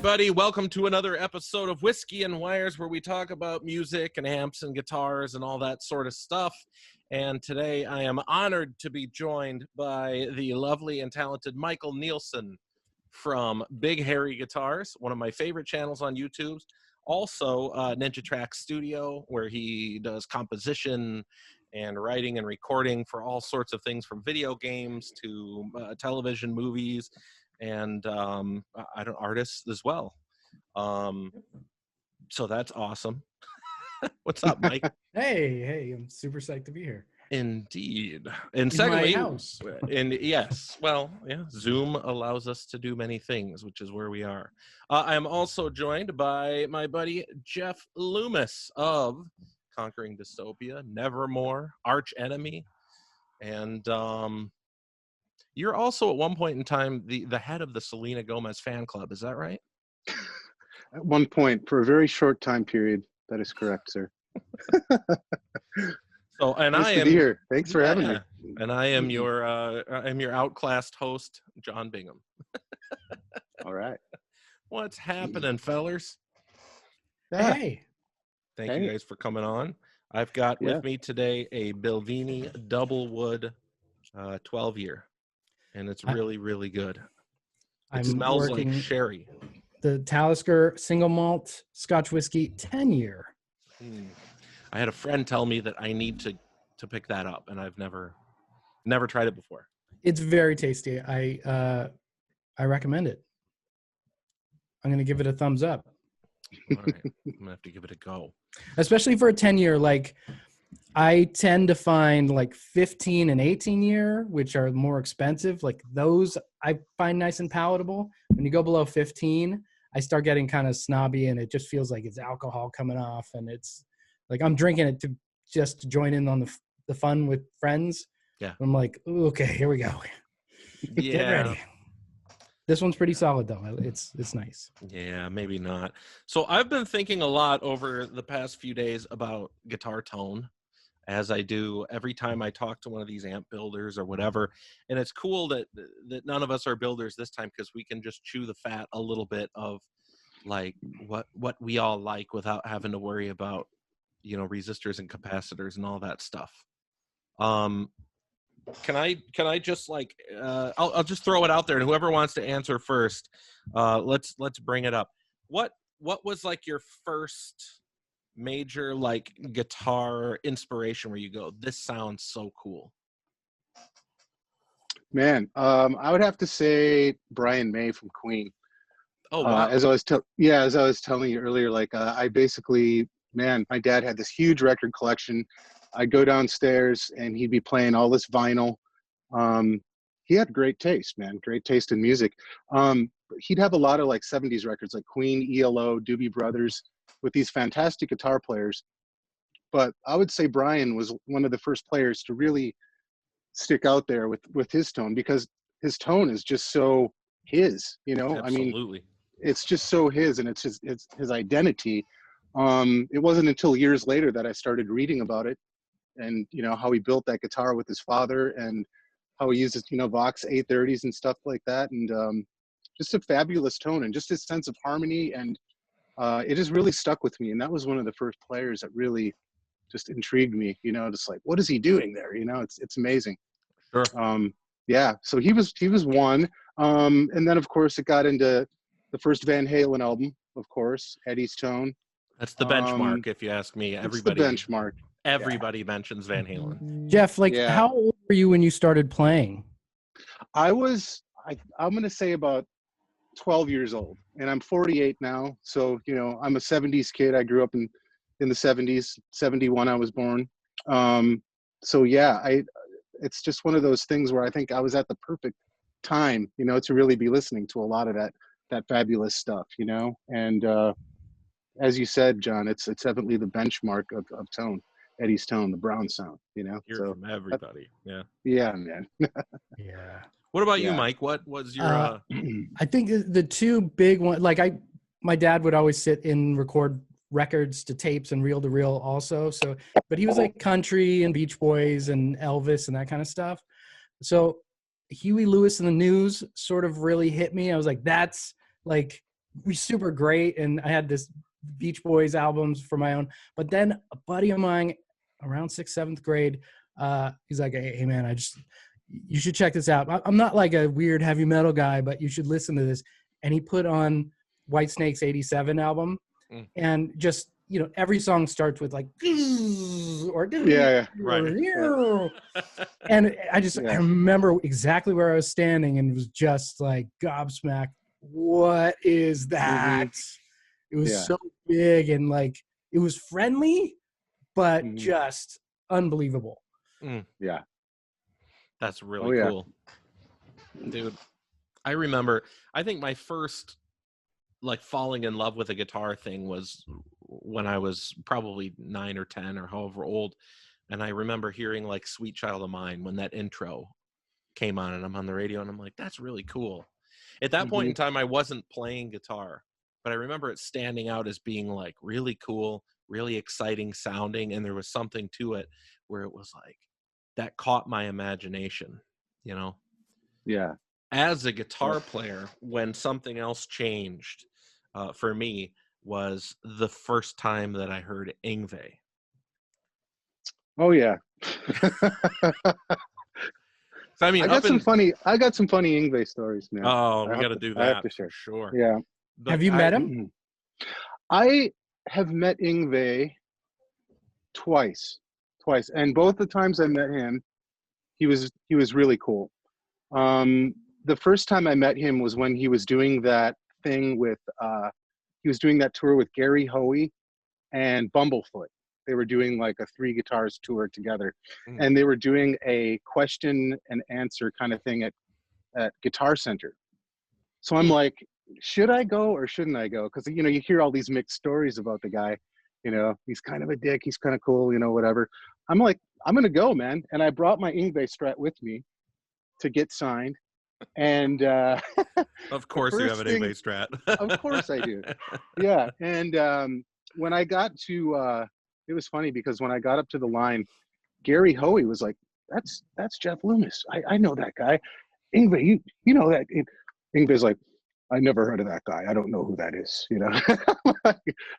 everybody. Welcome to another episode of Whiskey and Wires, where we talk about music and amps and guitars and all that sort of stuff. And today I am honored to be joined by the lovely and talented Michael Nielsen from Big Hairy Guitars, one of my favorite channels on YouTube. Also, Ninja Track Studio, where he does composition and writing and recording for all sorts of things, from video games to television, movies, and artists as well. So that's awesome. What's up, Mike? Hey, I'm super psyched to be here. Indeed. And secondly, my house. And yes, well, yeah, Zoom allows us to do many things, which is where we are. I am also joined by my buddy Jeff Loomis of Conquering Dystopia, Nevermore, Arch Enemy, and you're also at one point in time the head of the Selena Gomez fan club. Is that right? At one point, for a very short time period. That is correct, sir. So, and nice I to am be here. Thanks for having me. And I am your outclassed host, John Bingham. All right. What's happening, fellers? Hey. Thank you guys for coming on. I've got with me today a Belvini double wood 12 year, and it's really, really good. It smells like sherry. The Talisker single malt Scotch whiskey 10 year. I had a friend tell me that I need to pick that up, and I've never tried it before. It's very tasty. I recommend it. I'm going to give it a thumbs up. All right. I'm going to have to give it a go. Especially for a 10 year. Like, I tend to find like 15 and 18 year, which are more expensive. Like, those I find nice and palatable. When you go below 15, I start getting kind of snobby, and it just feels like it's alcohol coming off, and it's like I'm drinking it to just join in on the fun with friends. Yeah. I'm like, okay, here we go. Yeah. Get ready. This one's pretty solid though. It's nice. Yeah, maybe not. So I've been thinking a lot over the past few days about guitar tone, as I do every time I talk to one of these amp builders or whatever. And it's cool that none of us are builders this time, because we can just chew the fat a little bit of like what we all like without having to worry about, resistors and capacitors and all that stuff. Can I just like I'll just throw it out there, and whoever wants to answer first, let's bring it up. What was like your first major like guitar inspiration where you go, this sounds so cool? Man, I would have to say Brian May from Queen. Oh wow. As I was telling you earlier, like I basically, man, my dad had this huge record collection. I'd go downstairs and he'd be playing all this vinyl. He had great taste, man, great taste in music. He'd have a lot of like 70s records, like Queen, ELO, Doobie Brothers, with these fantastic guitar players. But I would say Brian was one of the first players to really stick out there with his tone, because his tone is just so his, Absolutely. I mean, it's just so his, and it's his identity. It wasn't until years later that I started reading about it, and how he built that guitar with his father, and how he uses Vox A30s and stuff like that, and just a fabulous tone, and just his sense of harmony, and it just really stuck with me. And that was one of the first players that really just intrigued me, just like, what is he doing there? It's amazing. Sure. Yeah, so he was one, and then of course it got into the first Van Halen album, of course, Eddie's Tone. That's the benchmark, if you ask me. Everybody, the benchmark. Everybody mentions Van Halen. Jeff, how old were you when you started playing? I'm going to say about 12 years old, and I'm 48 now. So, I'm a 70s kid. I grew up in the 70s, 71 I was born. So yeah, it's just one of those things where I think I was at the perfect time, to really be listening to a lot of that fabulous stuff, and as you said, John, it's definitely the benchmark of tone, Eddie's Tone, the Brown sound, Hear from everybody. Yeah, man. Yeah. What about you, Mike? What was your I think the two big ones, like my dad would always sit and record records to tapes and reel to reel also. So, but he was like country and Beach Boys and Elvis and that kind of stuff. So Huey Lewis and the News sort of really hit me. I was like, that's like we super great. And I had this Beach Boys albums for my own. But then a buddy of mine around 6th, 7th grade, he's like, hey man, you should check this out. I'm not like a weird heavy metal guy, but you should listen to this. And he put on Whitesnake's 87 album, and just, you know, every song starts with like, or right. And I remember exactly where I was standing and was just like gobsmacked. What is that? It was so big, and like it was friendly, but just unbelievable. Yeah. That's really cool. Dude, I remember, I think my first like falling in love with a guitar thing was when I was probably 9 or 10 or however old. And I remember hearing like Sweet Child of Mine when that intro came on, and I'm on the radio and I'm like, that's really cool. At that point in time, I wasn't playing guitar, but I remember it standing out as being like really cool, really exciting sounding. And there was something to it where it was like, that caught my imagination, you know? Yeah. As a guitar player, when something else changed for me was the first time that I heard Yngwie. Oh yeah. So, I mean, I got some funny Yngwie stories, man. Oh, we got to do that. I have to share. Sure. Yeah. But have you met him? I have met Yngwie twice, and both the times I met him, he was really cool. The first time I met him was when he was doing that thing with he was doing that tour with Gary Hoey and Bumblefoot. They were doing like a 3 guitars tour together, and they were doing a question and answer kind of thing at Guitar Center. So I'm like, should I go or shouldn't I go? Because, you know, you hear all these mixed stories about the guy. You know, he's kind of a dick, he's kind of cool, you know, whatever. I'm like, I'm gonna go, man. And I brought my Yngwie Strat with me to get signed. And of course you have an Yngwie Strat. Of course I do. Yeah. And when I got to it was funny because when I got up to the line, Gary Hoey was like, that's Jeff Loomis. I know that guy. Yngwie, you know that. Yngwie's like, I never heard of that guy. I don't know who that is. You know,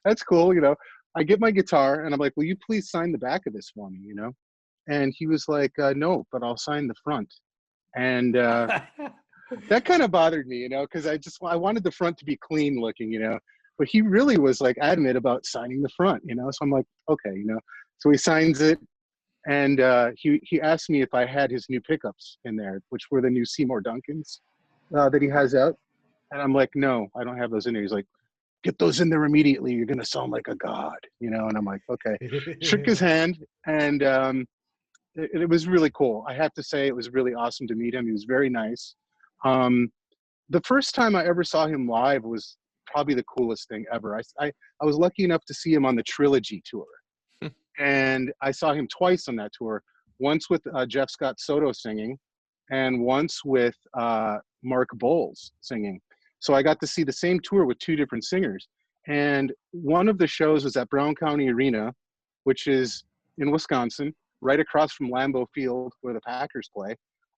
that's cool. You know, I get my guitar and I'm like, will you please sign the back of this for me? You know, and he was like, no, but I'll sign the front. And that kind of bothered me, you know, because I wanted the front to be clean looking, you know. But he really was like adamant about signing the front, you know. So I'm like, okay, you know. So he signs it, and he asked me if I had his new pickups in there, which were the new Seymour Duncans that he has out. And I'm like, no, I don't have those in there. He's like, get those in there immediately. You're gonna sound like a god, you know. And I'm like, okay. Shook his hand, and it was really cool. I have to say, it was really awesome to meet him. He was very nice. The first time I ever saw him live was probably the coolest thing ever. I was lucky enough to see him on the Trilogy tour. And I saw him twice on that tour, once with Jeff Scott Soto singing, and once with Mark Bowles singing. So I got to see the same tour with 2 different singers. And one of the shows was at Brown County Arena, which is in Wisconsin, right across from Lambeau Field where the Packers play.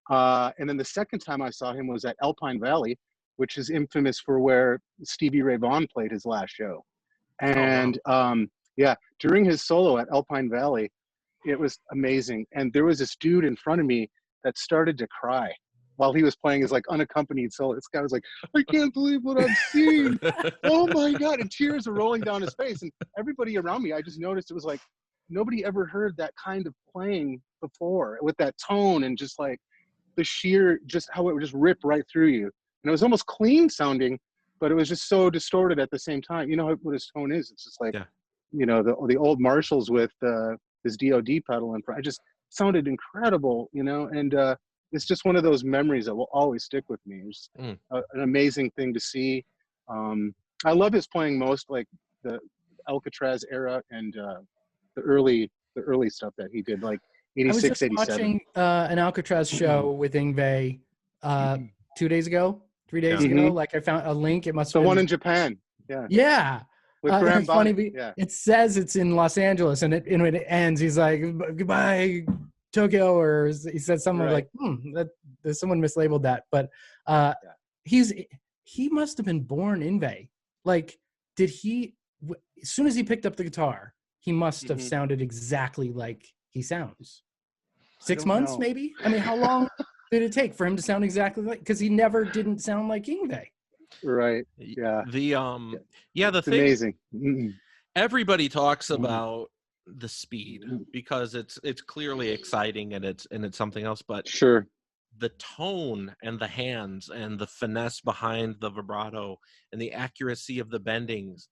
And then the second time I saw him was at Alpine Valley, which is infamous for where Stevie Ray Vaughan played his last show. And yeah, during his solo at Alpine Valley, it was amazing. And there was this dude in front of me that started to cry while he was playing his like unaccompanied solo. This guy was like, I can't believe what I'm seeing. Oh my God. And tears are rolling down his face. And everybody around me, I just noticed it was like, nobody ever heard that kind of playing before with that tone and just like the sheer, just how it would just rip right through you. And it was almost clean sounding, but it was just so distorted at the same time. You know what his tone is? It's just like, you know, the old Marshalls with his DOD pedal in front. It just sounded incredible, you know, and it's just one of those memories that will always stick with me. It's an amazing thing to see. I love his playing most, like the Alcatraz era and the early stuff that he did, like 86, I was just 87. watching an Alcatraz show with Yngwie 2 days ago, 3 days ago. Like I found a link. It must have the been one in Japan. Yeah. With Graham it's funny. Yeah. It says it's in Los Angeles, and when it ends, he's like, "Goodbye, Tokyo," or he said something like, that someone mislabeled that. But he must have been born Yngwie. like, did he, as soon as he picked up the guitar, he must have Mhm. sounded exactly like he sounds. I 6 don't months, know. maybe? I mean, how long did it take for him to sound exactly like, because he never didn't sound like Yngwie. Right. Yeah. The the It's thing, amazing. Mhm. everybody talks Mhm. about the speed because it's clearly exciting and it's something else, but Sure. the tone and the hands and the finesse behind the vibrato and the accuracy of the bendings.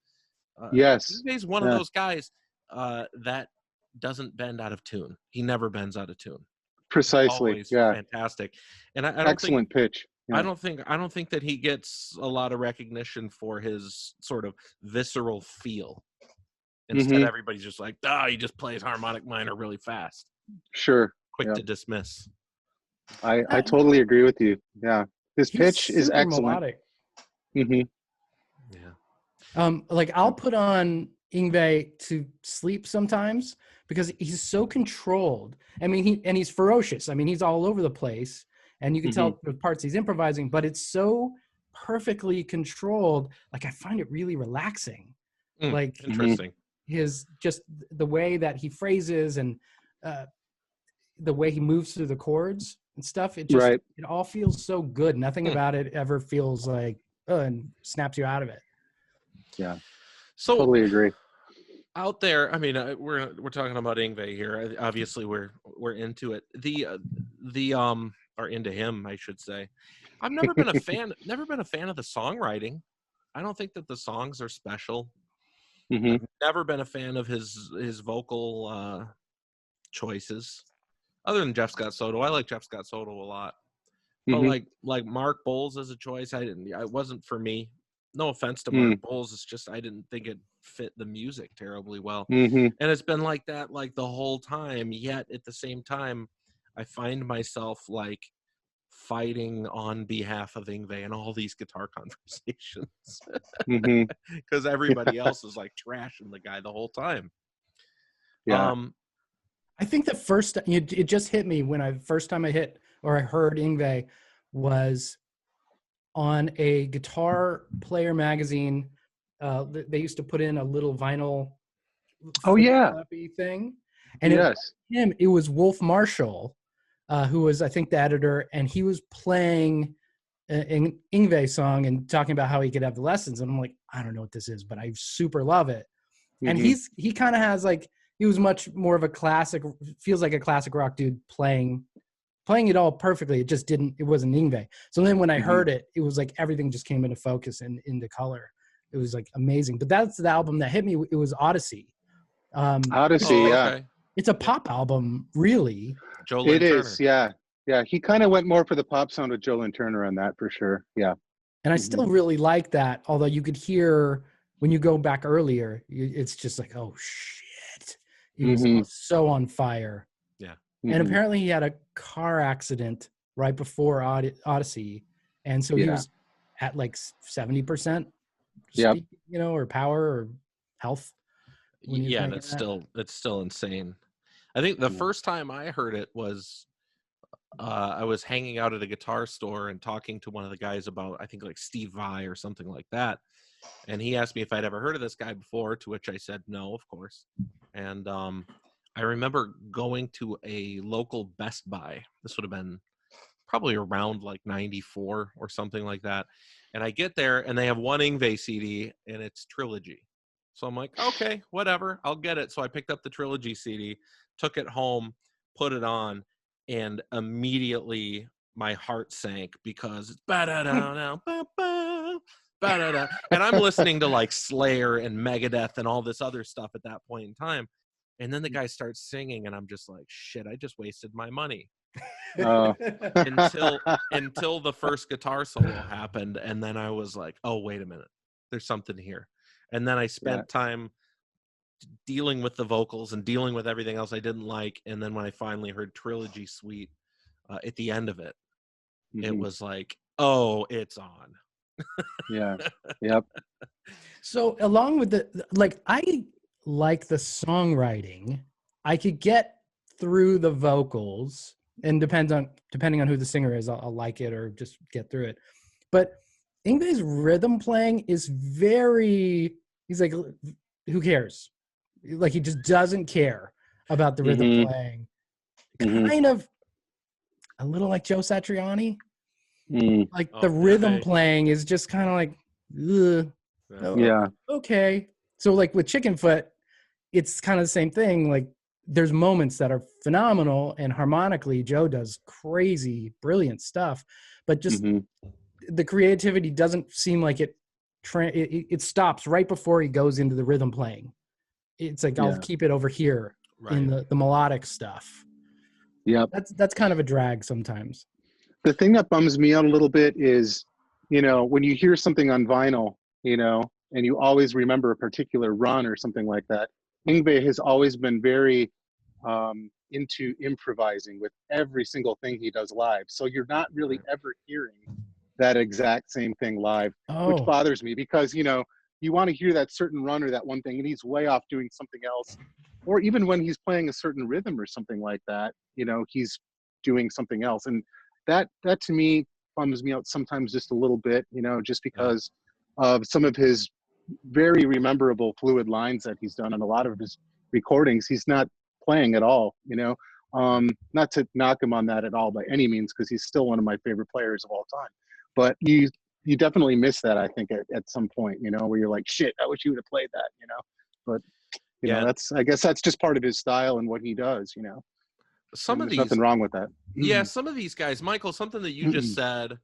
Yes. Yngwie's one of Yeah. those guys that doesn't bend out of tune. He never bends out of tune. Precisely. Always Yeah. fantastic. And I don't think Excellent pitch. I Yeah. don't think that he gets a lot of recognition for his sort of visceral feel. Instead, Mhm. everybody's just like, he just plays harmonic minor really fast, Sure. quick Yeah. to dismiss. I totally agree with you. Yeah. His He's pitch is super excellent. melodic. Mhm. Yeah. Like, I'll put on Yngwie to sleep sometimes because he's so controlled. I mean, he's ferocious. I mean, he's all over the place, and you can tell the parts he's improvising, but it's so perfectly controlled. Like, I find it really relaxing. Like, Interesting. his just the way that he phrases and the way he moves through the chords and stuff. It just Right. it all feels so good. Nothing about it ever feels like and snaps you out of it. Yeah. So Totally agree. out there, I mean, we're talking about Yngwie here. Obviously, we're into it. Or into him, I should say. I've never been a fan. Never been a fan of the songwriting. I don't think that the songs are special. Mhm. I've never been a fan of his vocal choices, other than Jeff Scott Soto. I like Jeff Scott Soto a lot, but Mhm. like Mark Bowles as a choice, it wasn't for me. No offense to Mm. Mark Bowles, it's just I didn't think it fit the music terribly well, Mhm. and it's been like that like the whole time. Yet at the same time, I find myself like fighting on behalf of Yngwie in all these guitar conversations Mhm. because everybody else is like trashing the guy the whole time. Yeah. I think the first it just hit me when first time I heard Yngwie was on a Guitar Player magazine. They used to put in a little vinyl Oh yeah. flippy thing, and Yes. it was Wolf Marshall, who was, I think, the editor, and he was playing an Yngwie song and talking about how he could have the lessons, and I'm like, I don't know what this is, but I super love it. And Mhm. he kind of has like, he was much more of a classic, feels like a classic rock dude playing it all perfectly. It wasn't Yngwie. So then when I heard it, it was like everything just came into focus and into color. It was like amazing. But that's the album that hit me. It was Odyssey. Odyssey. Oh, Yeah. okay. It's a pop album, really. Joe It Lynn Turner. is. Yeah. Yeah. He kind of went more for the pop sound with Joe Lynn Turner on that for sure. Yeah. And I still really like that. Although you could hear when you go back earlier, it's just like, oh shit. He was so on fire. Yeah. And apparently he had a car accident right before Odyssey. And so he was at like 70% Yep. speed, or power or health. Yeah, that's still insane. I think the first time I heard it was I was hanging out at a guitar store and talking to one of the guys about, I think, like Steve Vai or something like that. And he asked me if I'd ever heard of this guy before, to which I said no, of course. And I remember going to a local Best Buy. This would have been probably around like 94 or something like that. And I get there and they have one Yngwie CD and it's Trilogy. So I'm like, okay, whatever, I'll get it. So I picked up the Trilogy CD, took it home, put it on, and immediately my heart sank because it's ba-da-da-da, ba-ba, ba-da-da. And I'm listening to like Slayer and Megadeth and all this other stuff at that point in time. And then the guy starts singing and I'm just like, shit, I just wasted my money. Until the first guitar solo happened, and then I was like, oh, wait a minute, there's something here. And then I spent time dealing with the vocals and dealing with everything else I didn't like, and then when I finally heard Trilogy Suite at the end of it, it was like, oh, it's on. Yeah. Yep. So along with I like the songwriting. I could get through the vocals, and depending on who the singer is, I'll like it or just get through it. But Yngwie's rhythm playing is very, he's like, who cares? Like, he just doesn't care about the rhythm playing. Kind of a little like Joe Satriani. Like the rhythm playing is just kind of like, ugh, okay. So like with Chickenfoot, it's kind of the same thing. Like there's moments that are phenomenal, and harmonically Joe does crazy, brilliant stuff, but just the creativity doesn't seem like it stops right before he goes into the rhythm playing. It's like, I'll keep it over here in the melodic stuff. Yeah. That's kind of a drag sometimes. The thing that bums me out a little bit is, you know, when you hear something on vinyl, you know, and you always remember a particular run or something like that. Yngwie has always been very into improvising with every single thing he does live. So you're not really ever hearing that exact same thing live, which bothers me, because, you know, you want to hear that certain run or that one thing, and he's way off doing something else. Or even when he's playing a certain rhythm or something like that, you know, he's doing something else. And that to me bums me out sometimes just a little bit, you know, just because of some of his very rememberable fluid lines that he's done on a lot of his recordings. He's not playing at all, you know. Not to knock him on that at all by any means, because he's still one of my favorite players of all time. But you definitely miss that, I think, at some point, you know, where you're like, shit, I wish you would have played that, you know. But you know, I guess that's just part of his style and what he does, you know. There's nothing wrong with that. Yeah, some of these guys, Michael, something that you just said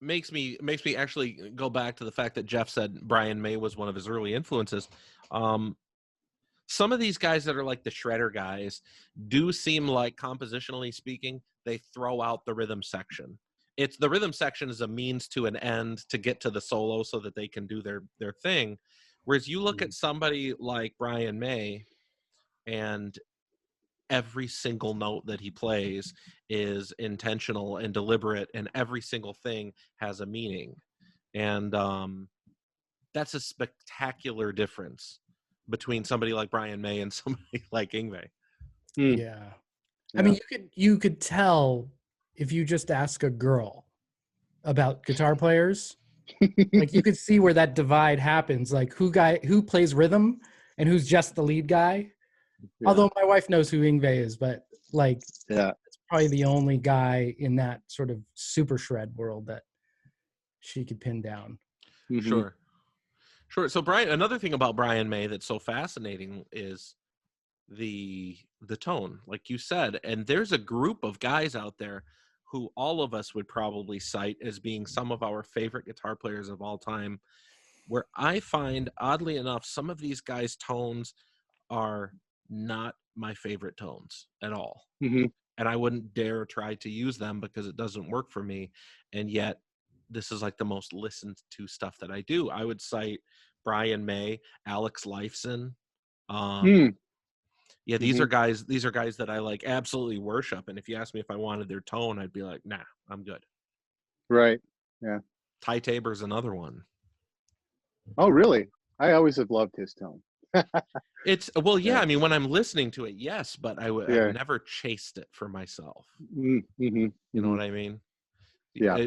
makes me actually go back to the fact that Jeff said Brian May was one of his early influences. Some of these guys that are like the shredder guys do seem like, compositionally speaking, they throw out the rhythm section. It's the rhythm section is a means to an end to get to the solo so that they can do their thing. Whereas you look at somebody like Brian May, and every single note that he plays is intentional and deliberate, and every single thing has a meaning. And that's a spectacular difference between somebody like Brian May and somebody like Yngwie. Yeah. I mean, you could tell if you just ask a girl about guitar players. Like, you could see where that divide happens, like who plays rhythm and who's just the lead guy. Although my wife knows who Yngwie is, but like, it's probably the only guy in that sort of super shred world that she could pin down. Sure. So Brian, another thing about Brian May that's so fascinating is the tone, like you said. And there's a group of guys out there who all of us would probably cite as being some of our favorite guitar players of all time, where I find, oddly enough, some of these guys' tones are not my favorite tones at all. And I wouldn't dare try to use them because it doesn't work for me. And yet this is like the most listened to stuff that I do. I would cite Brian May, Alex Lifeson. Yeah, these are guys that I like absolutely worship. And if you ask me if I wanted their tone, I'd be like, nah, I'm good. Right. Yeah. Ty Tabor's another one. Oh, really? I always have loved his tone. It's I mean, when I'm listening to it, yes, but I've never chased it for myself. You know what I mean? Yeah.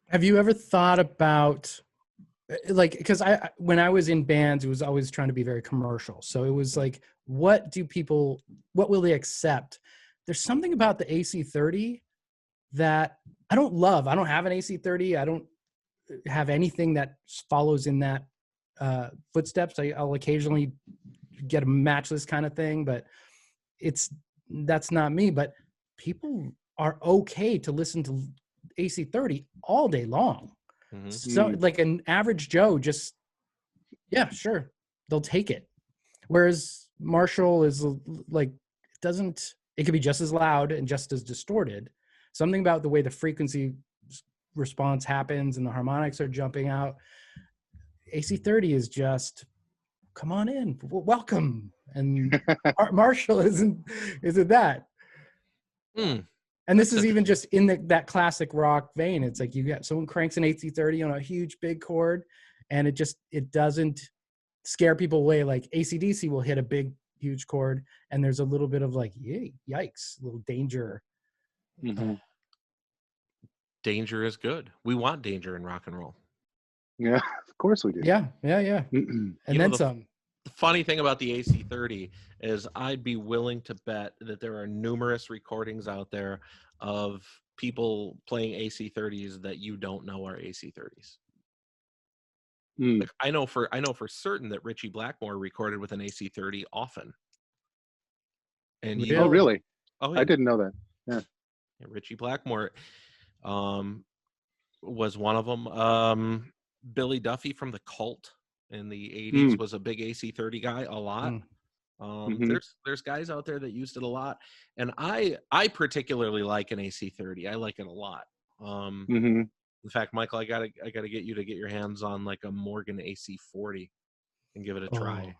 Have you ever thought about, like, because when I was in bands, it was always trying to be very commercial. So it was like, what will they accept? There's something about the AC30 that I don't love. I don't have an AC30. I don't have anything that follows in that footsteps. I'll occasionally get a matchless kind of thing, but that's not me. But people are okay to listen to AC30 all day long. So like an average Joe, just, yeah, sure, they'll take it. Whereas Marshall is like, it could be just as loud and just as distorted. Something about the way the frequency response happens and the harmonics are jumping out. AC30 is just, come on in, welcome. And Marshall isn't that. And this is even just in that classic rock vein. It's like, you got someone cranks an AC30 on a huge big chord, and it doesn't scare people away. Like AC/DC will hit a big, huge chord, and there's a little bit of like, yikes, a little danger. danger is good. We want danger in rock and roll. Yeah, of course we do. Yeah. Mm-mm. And then some. The funny thing about the AC30 is I'd be willing to bet that there are numerous recordings out there of people playing AC30s that you don't know are AC30s. Mm. Like I know for certain that Richie Blackmore recorded with an AC30 often. And Really? Oh, really? Oh, yeah. I didn't know that. Yeah. Richie Blackmore was one of them. Billy Duffy from the Cult in the 80s was a big AC30 guy, a lot. Mm-hmm. There's guys out there that used it a lot, and I particularly like an AC30. I like it a lot. Mm-hmm. In fact, Michael, I gotta get you to get your hands on like a Morgan AC40 and give it a try.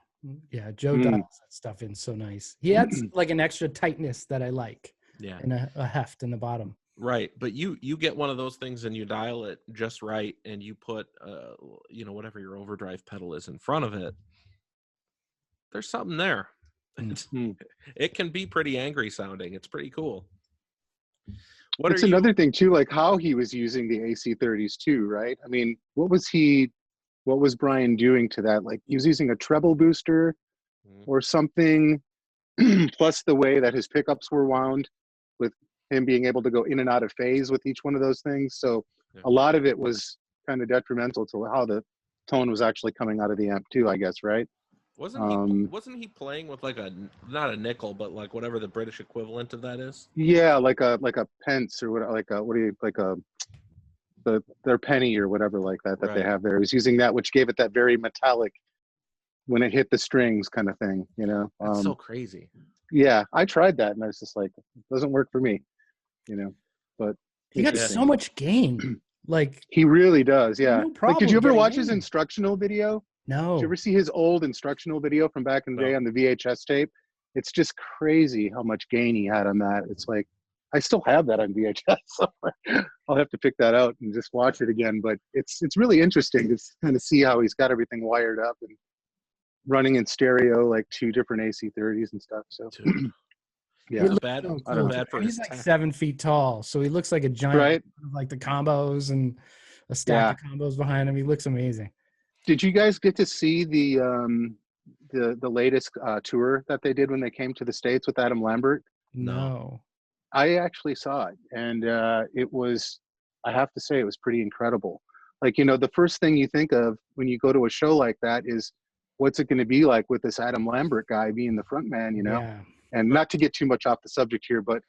Yeah, Joe dials that stuff in so nice. He adds like an extra tightness that I like. Yeah, and a heft in the bottom. Right, but you get one of those things and you dial it just right, and you put whatever your overdrive pedal is in front of it. There's something there. It can be pretty angry sounding. It's pretty cool. It's another thing too, like how he was using the AC30s too, right? I mean, what was Brian doing to that? Like he was using a treble booster or something, plus the way that his pickups were wound with him being able to go in and out of phase with each one of those things. So a lot of it was kind of detrimental to how the tone was actually coming out of the amp too, I guess, right? Wasn't he playing with like not a nickel, but like whatever the British equivalent of that is? Yeah, like a pence or their penny or whatever like that Right. they have there. He was using that, which gave it that very metallic when it hit the strings kind of thing, you know. That's so crazy. Yeah, I tried that and I was just like, it doesn't work for me, you know. But he got so much gain. Like he really does, yeah. No problem. Like, did you ever watch his instructional video? No. Did you ever see his old instructional video from back in the day on the VHS tape? It's just crazy how much gain he had on that. It's like, I still have that on VHS somewhere. I'll have to pick that out and just watch it again. But it's really interesting to kind of see how he's got everything wired up and running in stereo, like 2 different AC30s and stuff. So yeah, he's like 7 feet tall, so he looks like a giant, right? Like the combos and a stack of combos behind him. He looks amazing. Did you guys get to see the latest tour that they did when they came to the States with Adam Lambert? No. I actually saw it, and it was, I have to say, it was pretty incredible. Like, you know, the first thing you think of when you go to a show like that is, what's it going to be like with this Adam Lambert guy being the front man, you know? Yeah. And not to get too much off the subject here, but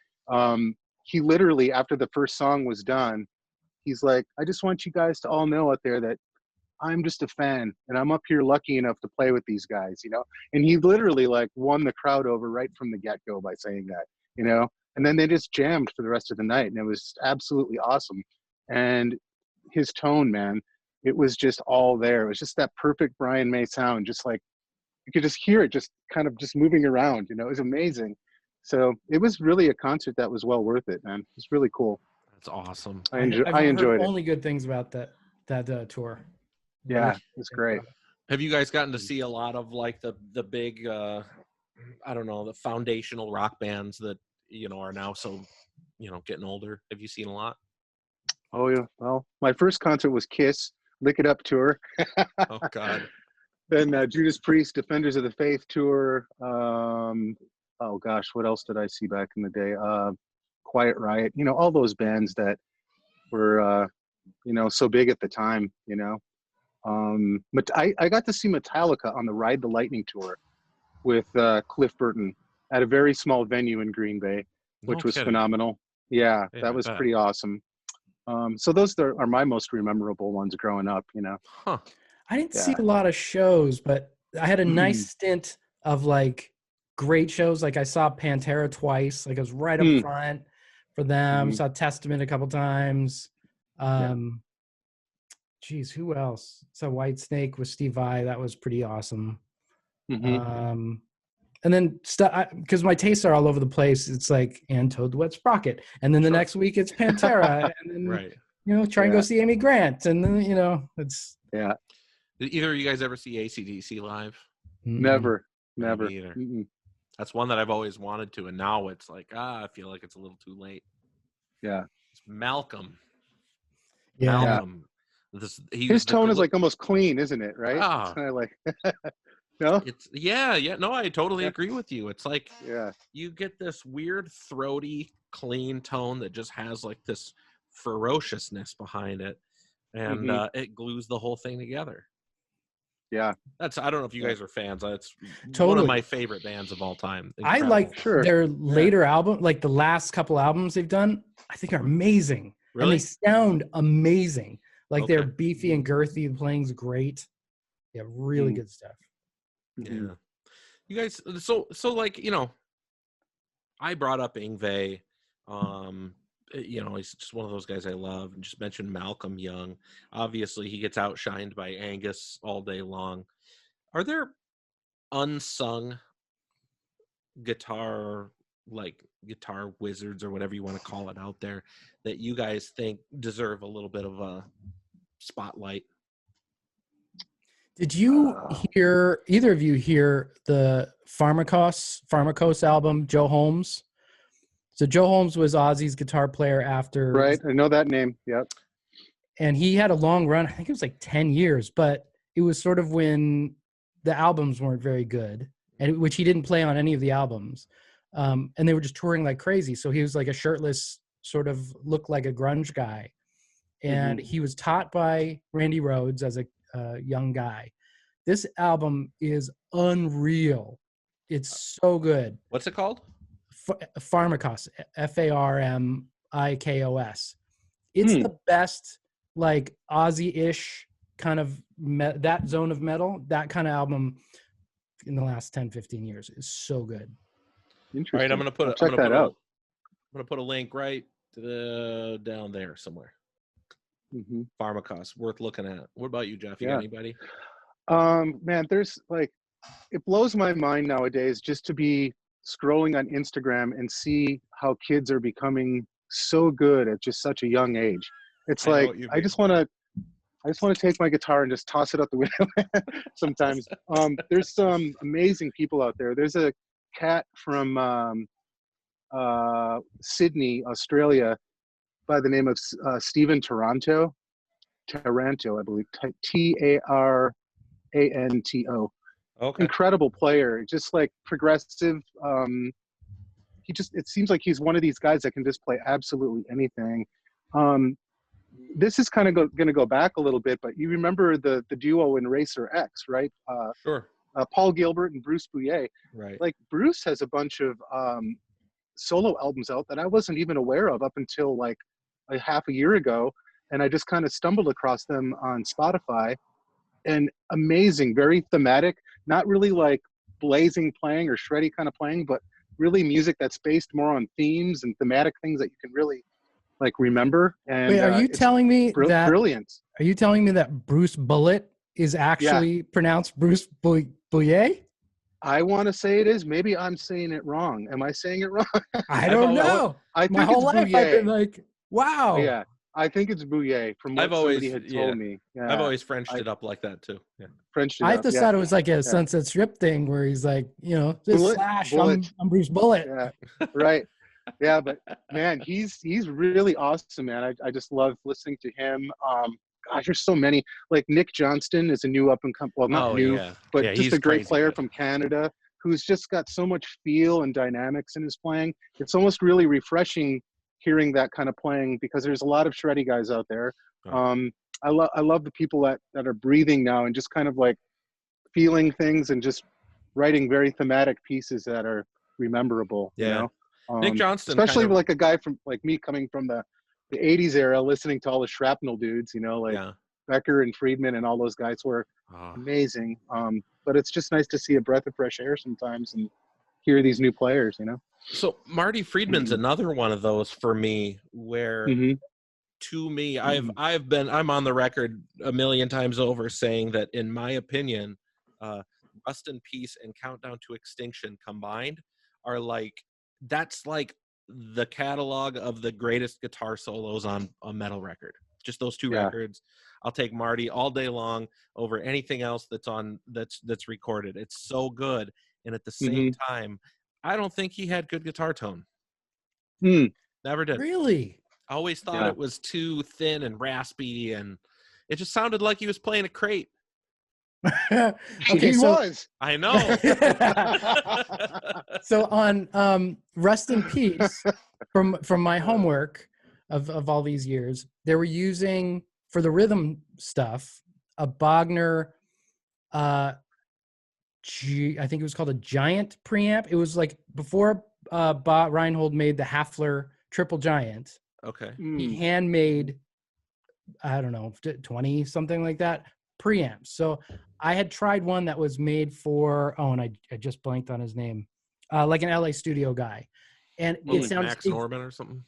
he literally, after the first song was done, he's like, I just want you guys to all know out there that I'm just a fan and I'm up here lucky enough to play with these guys, you know? And he literally like won the crowd over right from the get-go by saying that, you know? And then they just jammed for the rest of the night and it was absolutely awesome. And his tone, man, it was just all there. It was just that perfect Brian May sound, just like you could just hear it just kind of just moving around, you know? It was amazing. So it was really a concert that was well worth it, man. It's really cool. That's awesome. I enjoyed it. Only good things about that tour. Yeah, it's great. Have you guys gotten to see a lot of like the big I don't know, the foundational rock bands that, you know, are now so, you know, getting older? Have you seen a lot? Oh yeah. Well, my first concert was Kiss, Lick It Up tour. Oh God. Then Judas Priest, Defenders of the Faith tour. Oh gosh, what else did I see back in the day? Quiet Riot. You know, all those bands that were you know, so big at the time, you know. But I got to see Metallica on the Ride the Lightning tour with Cliff Burton at a very small venue in Green Bay, which was phenomenal. Yeah, that was pretty awesome. So those are my most memorable ones growing up, you know. Huh. I didn't see a lot of shows, but I had a nice stint of like great shows. Like I saw Pantera twice. Like I was right up front for them. Saw Testament a couple times. Geez, who else? So White Snake with Steve Vai. That was pretty awesome. And then because my tastes are all over the place. It's like and Toad the Wet Sprocket, and then the next week it's Pantera, and then you know try and go see Amy Grant, and then you know it's Did either of you guys ever see AC/DC live? Never. Me either. That's one that I've always wanted to, and now it's like I feel like it's a little too late. Yeah. It's Malcolm. Yeah. Malcolm. His tone is like almost clean, isn't it? Right? It's kind of like no. It's yeah. No, I totally Yeah. agree with you. It's like Yeah. you get this weird, throaty, clean tone that just has like this ferociousness behind it, and it glues the whole thing together. Yeah. I don't know if you guys are fans. It's Totally. one of my favorite bands of all time. I Incredible. like Sure. their later album, like the last couple albums they've done, I think are amazing. Really? And they sound amazing. Like Okay. they're beefy and girthy. The playing's great. Yeah, really good stuff. Yeah. You guys, so like, you know, I brought up Yngwie. You know, he's just one of those guys I love. And just mentioned Malcolm Young. Obviously, he gets outshined by Angus all day long. Are there unsung guitar wizards or whatever you want to call it out there that you guys think deserve a little bit of a spotlight? Did you hear, either of you hear the Farmikos album, Joe Holmes? So Joe Holmes was Ozzy's guitar player after. Right. I know that name. Yep. And he had a long run. I think it was like 10 years, but it was sort of when the albums weren't very good, and which he didn't play on any of the albums. And they were just touring like crazy. So he was like a shirtless, sort of looked like a grunge guy. And he was taught by Randy Rhoads as a young guy. This album is unreal. It's so good. What's it called? Farmikos, Farmikos. It's the best, like Ozzy-ish kind of that zone of metal, that kind of album in the last 10, 15 years is so good. Interesting. All right, I'm gonna put check that out. I'm gonna put a link right down there somewhere. Farmikos, worth looking at. What about you, Jeff? You got anybody? Man, there's like, it blows my mind nowadays just to be scrolling on Instagram and see how kids are becoming so good at just such a young age. It's like I just want to take my guitar and just toss it out the window sometimes. There's some amazing people out there. There's a cat from Sydney, Australia, by the name of Stephen Taranto, I believe, Taranto. Okay. Incredible player, just like progressive. It seems like he's one of these guys that can just play absolutely anything. This is kind of going to go back a little bit, but you remember the duo in Racer X, right? Sure. Paul Gilbert and Bruce Bouillet. Right. Like Bruce has a bunch of solo albums out that I wasn't even aware of up until like a half a year ago, and I just kind of stumbled across them on Spotify. And amazing, very thematic, not really like blazing playing or shreddy kind of playing, but really music that's based more on themes and thematic things that you can really like remember. And wait, are you telling me that brilliant? Are you telling me that Bruce Bullitt is actually pronounced Bruce Bouillet? I want to say it is. Maybe I'm saying it wrong. Am I saying it wrong? I don't know. I think my whole life Bouillet. I've been like, wow. Yeah, I think it's Bouillet from what somebody had told me. Yeah. I've always Frenched it up like that too. Yeah. Frenched it I up, just thought it was like a Sunset Strip thing where he's like, you know, Bullitt. I'm Bruce Bullitt. Yeah, right. Yeah, but man, he's really awesome, man. I just love listening to him. Gosh, there's so many. Like Nick Johnston is a new up and coming, well, not new, but just a great player from Canada who's just got so much feel and dynamics in his playing. It's almost really refreshing hearing that kind of playing because there's a lot of shreddy guys out there. I love the people that are breathing now and just kind of like feeling things and just writing very thematic pieces that are rememberable. Yeah. You know? Nick Johnston, especially like a guy from like me coming from the 80s era, listening to all the shrapnel dudes, you know, like Becker and Friedman and all those guys were amazing. But it's just nice to see a breath of fresh air sometimes and hear these new players, you know? So Marty Friedman's another one of those for me where to me, I'm on the record a million times over saying that in my opinion, Rust in Peace and Countdown to Extinction combined are like, that's like the catalog of the greatest guitar solos on a metal record. Just those two records. I'll take Marty all day long over anything else that's recorded. It's so good. And at the same time, I don't think he had good guitar tone. Never did. Really? I always thought Yeah. it was too thin and raspy, and it just sounded like he was playing a crate. Okay, He so was. I know. so on Rest in Peace, from my homework of all these years, they were using for the rhythm stuff a Bogner I think it was called a Giant preamp. It was like before Reinhold made the Hafler Triple Giant. Okay. He handmade, I don't know, 20 something like that preamps. So I had tried one that was made for and I just blanked on his name, like an LA studio guy, and Well, it like sounds Max Norman or something.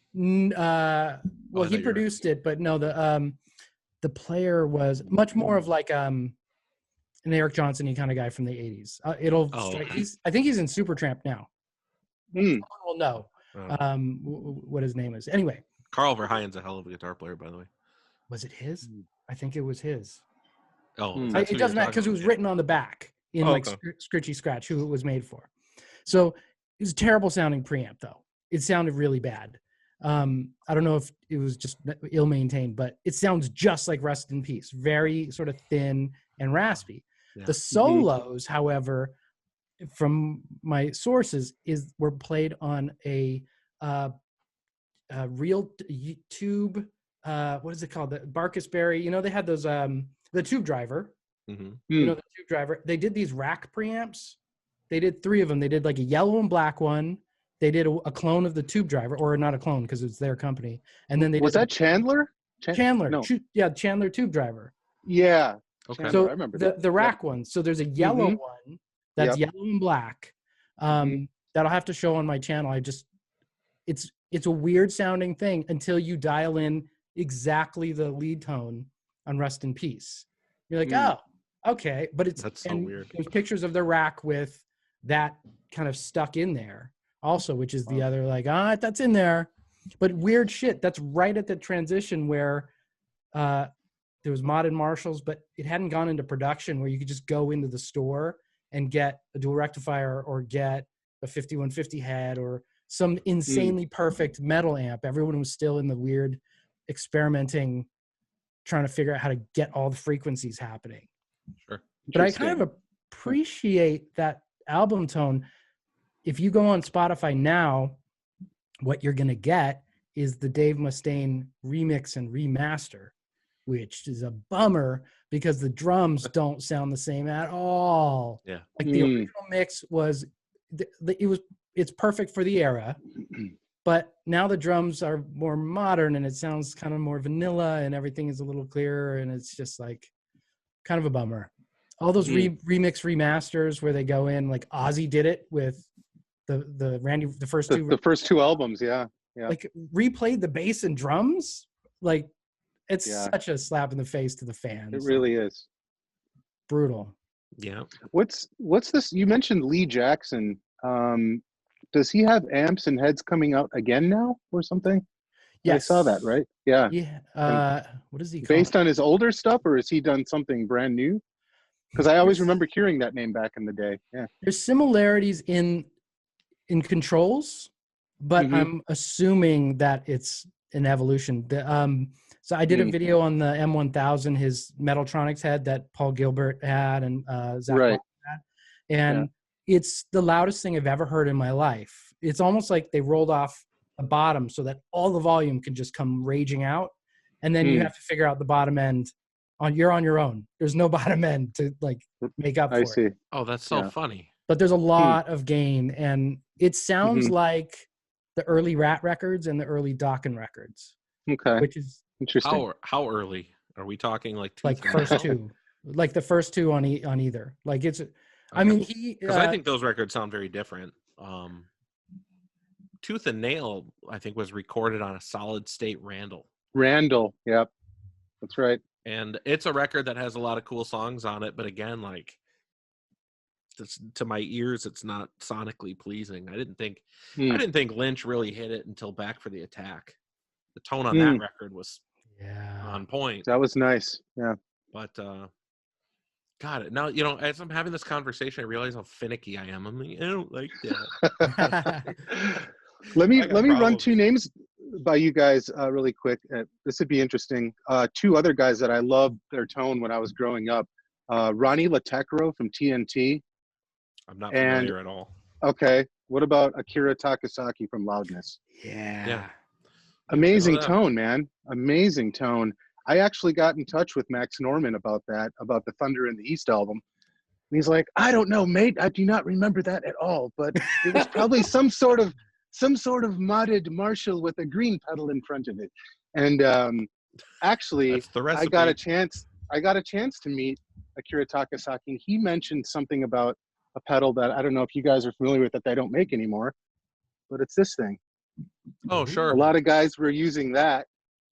well, he produced it, but no, the player was much more of like an Eric Johnson-y kind of guy from the 80s. I think he's in Supertramp now. Well, no, what his name is. Anyway, Carl Verheijen's a hell of a guitar player, by the way. was it his? I think it was his. Oh, It doesn't matter because it was written on the back in Scritchy Scratch who it was made for. So it was a terrible sounding preamp though. It sounded really bad. I don't know if it was just ill maintained, but it sounds just like Rest in Peace. Very sort of thin and raspy. Yeah. The solos, however, from my sources, were played on a real tube. What is it called? The Barkasberry. You know, they had those the tube driver. You know, the tube driver. They did these rack preamps. They did 3 of them. They did like a yellow and black one. They did a clone of the tube driver, or not a clone because it's their company. And then they was that Chandler? Chandler. No. Chandler tube driver. Yeah. Okay. Chandler, so I remember the rack one. So there's a yellow one that's yellow and black. That I'll have to show on my channel. It's a weird sounding thing until you dial in exactly the lead tone on Rest in Peace. You're like, oh, okay. But that's so weird. There's pictures of the rack with that kind of stuck in there also, which is the other like, that's in there. But weird shit. That's right at the transition where there was Mod and Marshalls, but it hadn't gone into production where you could just go into the store and get a dual rectifier or get a 5150 head or some insanely perfect metal amp. Everyone was still in the weird experimenting, trying to figure out how to get all the frequencies happening. Sure. But I kind of appreciate that album tone. If you go on Spotify now, what you're going to get is the Dave Mustaine remix and remaster, which is a bummer because the drums don't sound the same at all. Yeah. Like the original mix was, it's perfect for the era, but now the drums are more modern and it sounds kind of more vanilla and everything is a little clearer and it's just like kind of a bummer. All those remix remasters where they go in, like Ozzy did it with the first two albums, yeah. Like replayed the bass and drums, like it's such a slap in the face to the fans. It really is brutal. Yeah. What's this? You mentioned Lee Jackson. Does he have amps and heads coming out again now or something? Yes. I saw that, right? Yeah. Yeah. What is he called? Based on his older stuff, or has he done something brand new? Because I always remember hearing that name back in the day. Yeah. There's similarities in controls, but I'm assuming that it's an evolution. So I did a video on the M1000, his Metaltronics head that Paul Gilbert had and Zach had, and it's the loudest thing I've ever heard in my life. It's almost like they rolled off the bottom so that all the volume can just come raging out, and then you have to figure out the bottom end. You're on your own. There's no bottom end to like make up for it. Oh, that's so funny. But there's a lot of gain, and it sounds like the early Rat records and the early Dokken records. Okay, which is interesting. How early are we talking? Like first two, like the first two on either. Like it's. Okay. I mean, because I think those records sound very different. Tooth and Nail, I think, was recorded on a solid state Randall. Yep, that's right. And it's a record that has a lot of cool songs on it, but again, like to my ears, it's not sonically pleasing. I didn't think Lynch really hit it until Back for the Attack. The tone on that record was on point. That was nice. Yeah. But God, now as I'm having this conversation, I realize how finicky I am. I'm like, I don't like that. Let me run two names. by you guys really quick. This would be interesting. Two other guys that I loved their tone when I was growing up. Ronnie Latecro from TNT. I'm not And familiar at all. okay, what about Akira Takasaki from Loudness? Yeah. Amazing tone, man. Amazing tone. I actually got in touch with Max Norman about that, about the Thunder in the East album. And he's like, I don't know, mate. I do not remember that at all, but it was probably some sort of modded Marshall with a green pedal in front of it. And actually, That's the recipe. I got a chance to meet Akira Takasaki. He mentioned something about a pedal that I don't know if you guys are familiar with that they don't make anymore, but it's this thing. Oh, sure. A lot of guys were using that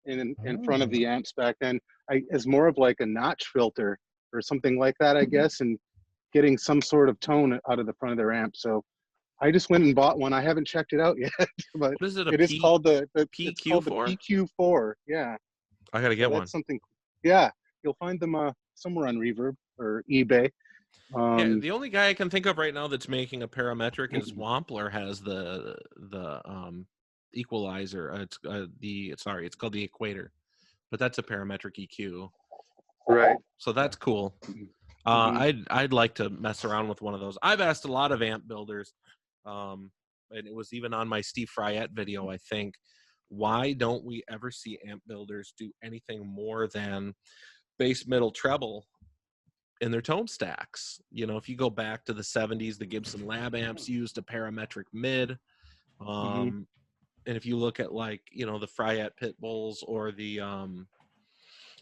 in front of the amps back then. As more of like a notch filter or something like that, I guess, and getting some sort of tone out of the front of their amp. So I just went and bought one. I haven't checked it out yet, but What is it? It is called the PQ4? PQ4. Yeah, I gotta get one. that's something. Yeah, you'll find them somewhere on Reverb or eBay. Yeah, the only guy I can think of right now that's making a parametric is Wampler has the equalizer. It's called the Equator, but that's a parametric EQ. Right. So that's cool. I'd like to mess around with one of those. I've asked a lot of amp builders, and it was even on my Steve Fryette video, I think. Why don't we ever see amp builders do anything more than bass, middle, treble in their tone stacks? You know, if you go back to the 70s, the Gibson Lab amps used a parametric mid. And if you look at, like, you know, the Fryette Pit Bulls or the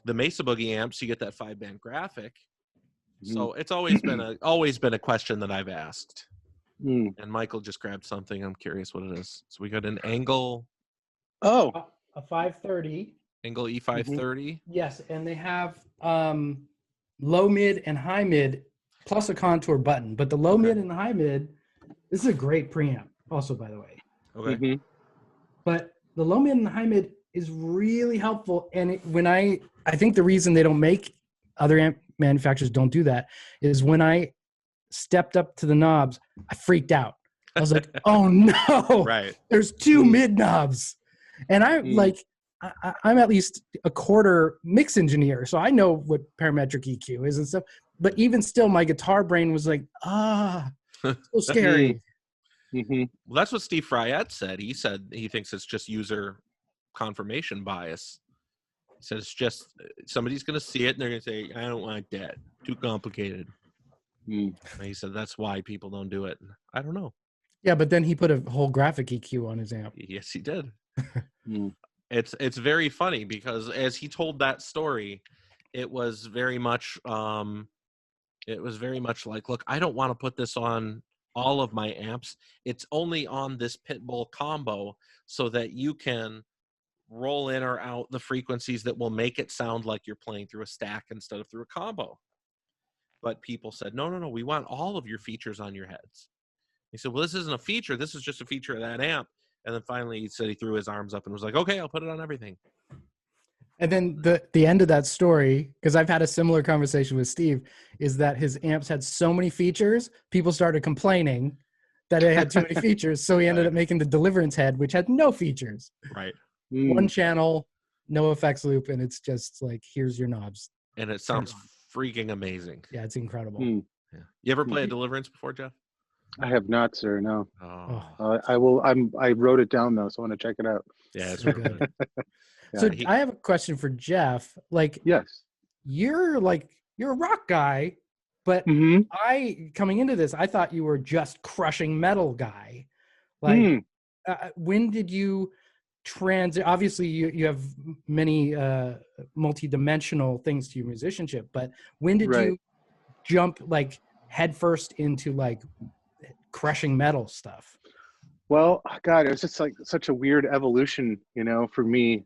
Mesa Boogie amps, you get that 5-band graphic. So it's always been a question that I've asked. And Michael just grabbed something. I'm curious what it is. So we got an Angle. Oh, a 530. Angle E530. Yes, and they have low mid and high mid plus a contour button. But the low mid and the high mid, this is a great preamp. Also, by the way. Okay. But the low mid and the high mid is really helpful. And I think the reason they don't make other amp manufacturers don't do that is when I stepped up to the knobs, I freaked out. I was like, oh no, Right. There's two mid knobs. And I'm at least a quarter mix engineer, so I know what parametric EQ is and stuff. But even still, my guitar brain was like, so scary. Well, that's what Steve Fryette said. He said he thinks it's just user confirmation bias. He said it's just somebody's going to see it and they're going to say, I don't like that. Too complicated. And he said that's why people don't do it. I don't know. Yeah, but then he put a whole graphic EQ on his amp. Yes, he did. It's very funny because as he told that story, it was very much like, look, I don't want to put this on all of my amps. It's only on this Pitbull combo so that you can roll in or out the frequencies that will make it sound like you're playing through a stack instead of through a combo. But people said, no, we want all of your features on your heads. He said, well, this isn't a feature. This is just a feature of that amp. And then finally he said he threw his arms up and was like, okay, I'll put it on everything. And then the end of that story, because I've had a similar conversation with Steve, is that his amps had so many features, people started complaining that it had too many features. So he ended up making the Deliverance head, which had no features. Right. One channel, no effects loop, and it's just like, here's your knobs. And it sounds freaking amazing. Yeah, it's incredible. Yeah. You ever play a Deliverance before, Jeff? I have not, sir. No. Oh. I will. I wrote it down though, so I want to check it out. Yeah, it's really good. So I have a question for Jeff. Like, yes, you're a rock guy, but coming into this, I thought you were just crushing metal guy. Like, when did you transit? Obviously, you have many multi-dimensional things to your musicianship, but when did you jump like headfirst into like crushing metal stuff? Well, God, it was just like such a weird evolution, you know, for me.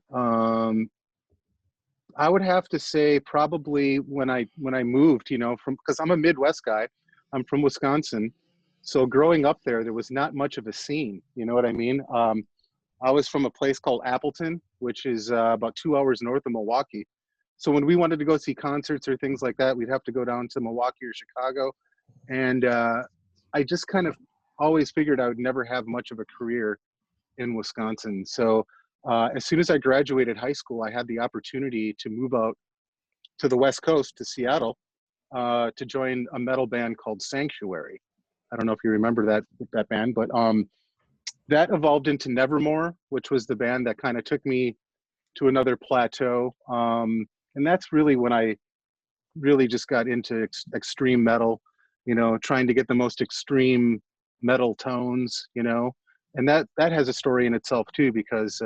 I would have to say probably when I moved, you know, because I'm a Midwest guy, I'm from Wisconsin. So growing up there was not much of a scene, you know what I mean? I was from a place called Appleton, which is about 2 hours north of Milwaukee. So when we wanted to go see concerts or things like that, we'd have to go down to Milwaukee or Chicago. And I just kind of always figured I would never have much of a career in Wisconsin. So As soon as I graduated high school, I had the opportunity to move out to the West Coast, to Seattle, to join a metal band called Sanctuary. I don't know if you remember that band, but that evolved into Nevermore, which was the band that kind of took me to another plateau. And that's really when I really just got into extreme metal, you know, trying to get the most extreme metal tones, you know, and that has a story in itself too, because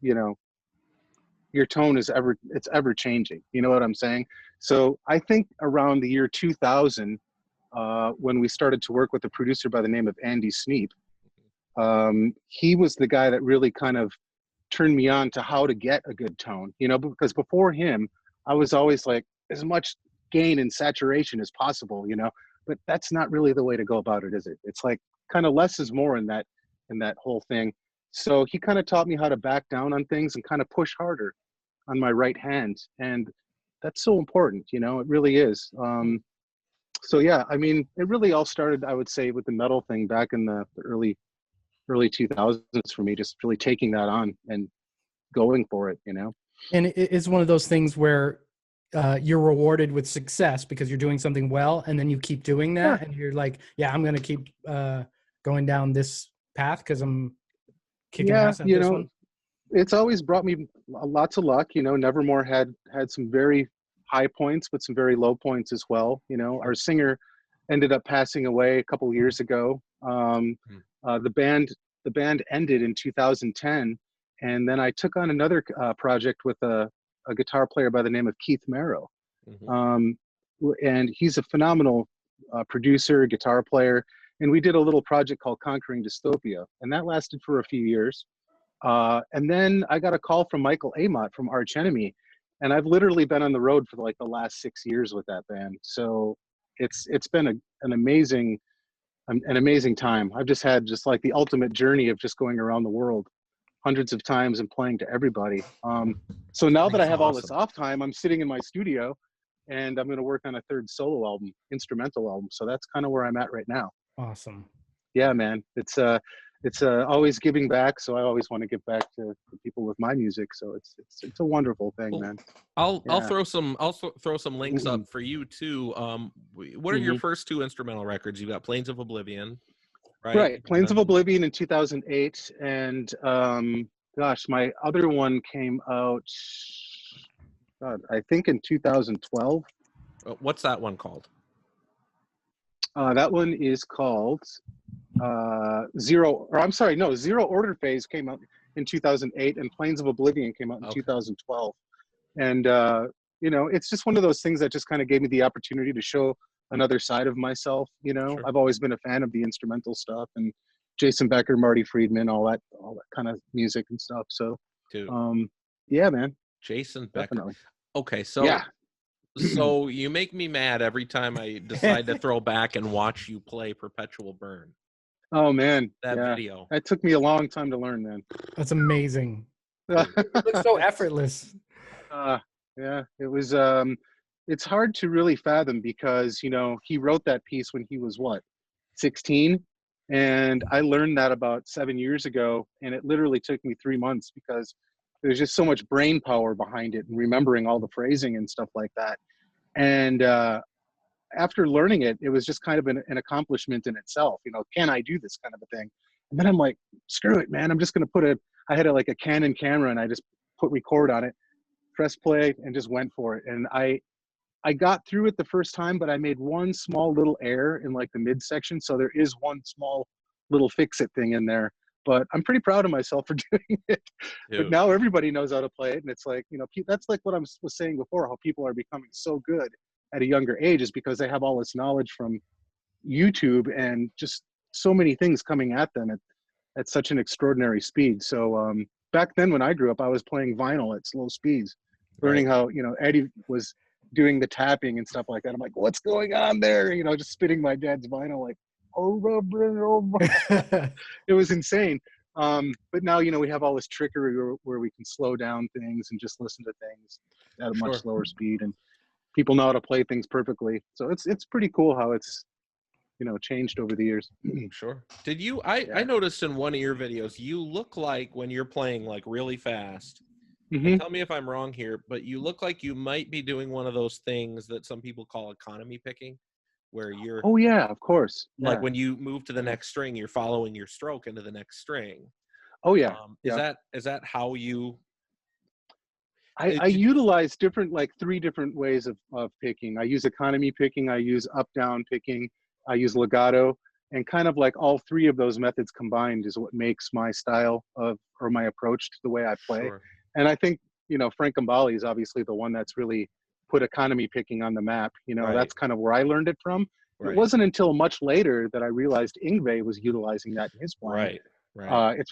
you know, your tone is ever changing, you know what I'm saying? So I think around the year 2000, when we started to work with a producer by the name of Andy Sneap, he was the guy that really kind of turned me on to how to get a good tone, you know, because before him, I was always like, as much gain and saturation as possible, you know, but that's not really the way to go about it, is it? It's like kind of less is more in that whole thing. So he kind of taught me how to back down on things and kind of push harder on my right hand. And that's so important, you know, it really is. So yeah, I mean, it really all started, I would say, with the metal thing back in the early 2000s for me, just really taking that on and going for it, you know. And it's one of those things where you're rewarded with success because you're doing something well, and then you keep doing that, and you're like, yeah, I'm going to keep going down this path because I'm kicking ass at you this know, one. it's always brought me lots of luck. You know, Nevermore had some very high points, but some very low points as well. You know, our singer ended up passing away a couple of years ago. The band ended in 2010, and then I took on another project with a guitar player by the name of Keith Merrow. And he's a phenomenal producer, guitar player. And we did a little project called Conquering Dystopia, and that lasted for a few years. And then I got a call from Michael Amott from Arch Enemy, and I've literally been on the road for like the last 6 years with that band. So it's been an amazing time. I've just had like the ultimate journey of just going around the world hundreds of times and playing to everybody. So now that I have all this off time, I'm sitting in my studio and I'm going to work on a third solo album, instrumental album. So that's kind of where I'm at right now. Awesome. Yeah, man. It's always giving back. So I always want to give back to people with my music. So it's a wonderful thing, man. I'll throw some links up for you too. What are your first two instrumental records? You got Plains of Oblivion, right? Right. Plains of Oblivion in 2008, and gosh, my other one came out, God, I think in 2012. What's that one called? That one is called Zero Order Phase came out in 2008, and Plains of Oblivion came out in 2012. And you know, it's just one of those things that just kind of gave me the opportunity to show another side of myself. You know, I've always been a fan of the instrumental stuff and Jason Becker, Marty Friedman, all that kind of music and stuff. So yeah, man. Jason Becker. Definitely. Okay, so yeah. So you make me mad every time I decide to throw back and watch you play Perpetual Burn. Oh man, that video. That took me a long time to learn, man. That's amazing. It looks so effortless. Yeah, it was. It's hard to really fathom because, you know, he wrote that piece when he was 16, and I learned that about 7 years ago, and it literally took me 3 months because there's just so much brain power behind it and remembering all the phrasing and stuff like that. And after learning it, it was just kind of an accomplishment in itself. You know, can I do this kind of a thing? And then I'm like, screw it, man. I'm just going to I had a Canon camera, and I just put record on it, press play, and just went for it. And I got through it the first time, but I made one small little error in like the midsection. So there is one small little fix-it thing in there. But I'm pretty proud of myself for doing it. Dude. But now everybody knows how to play it. And it's like, you know, that's like what I was saying before, how people are becoming so good at a younger age is because they have all this knowledge from YouTube and just so many things coming at them at such an extraordinary speed. So back then when I grew up, I was playing vinyl at slow speeds, learning how, you know, Eddie was doing the tapping and stuff like that. I'm like, what's going on there? You know, just spitting my dad's vinyl like, oh, it was insane. But now, you know, we have all this trickery where we can slow down things and just listen to things at a much slower speed, and people know how to play things perfectly. So it's pretty cool how it's changed over the years. Sure. Did you, I noticed in one of your videos, you look like when you're playing like really fast, and tell me if I'm wrong here, but you look like you might be doing one of those things that some people call economy picking, where you're, Oh yeah, of course. like when you move to the next string, you're following your stroke into the next string. Oh yeah. Is that how you? I utilize different, like 3 different ways of picking. I use economy picking, I use up down picking, I use legato, and kind of like all 3 of those methods combined is what makes my style or my approach to the way I play. Sure. And I think Frank Gambale is obviously the one that's really put economy picking on the map. That's kind of where I learned it from. Right. It wasn't until much later that I realized Yngwie was utilizing that in his playing. Right. It's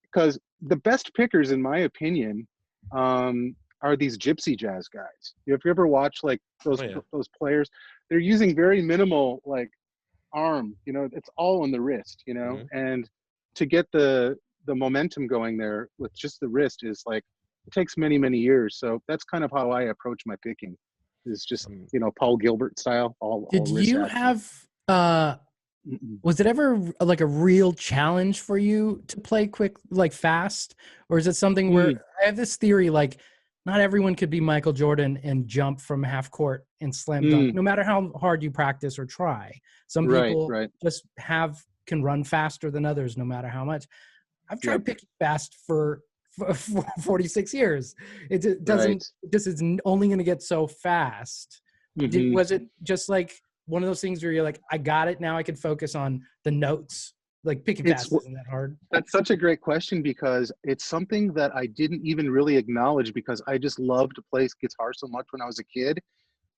because the best pickers, in my opinion, are these gypsy jazz guys. If you ever watch like those players, they're using very minimal like arm. It's all on the wrist. And to get the momentum going there with just the wrist is like, it takes many years. So that's kind of how I approach my picking. Is just Paul Gilbert style. Did you have was it ever like a real challenge for you to play quick, like fast, or is it something where I have this theory like not everyone could be Michael Jordan and jump from half court and slam dunk, no matter how hard you practice or try. Some people just can run faster than others, no matter how much. I've tried picking fast for 46 years. It doesn't. This is only going to get so fast. Was it just like one of those things where you're like, I got it now, I can focus on the notes? Like picking fast isn't that hard? That's such a great question, because it's something that I didn't even really acknowledge, because I just loved to play guitar so much when I was a kid.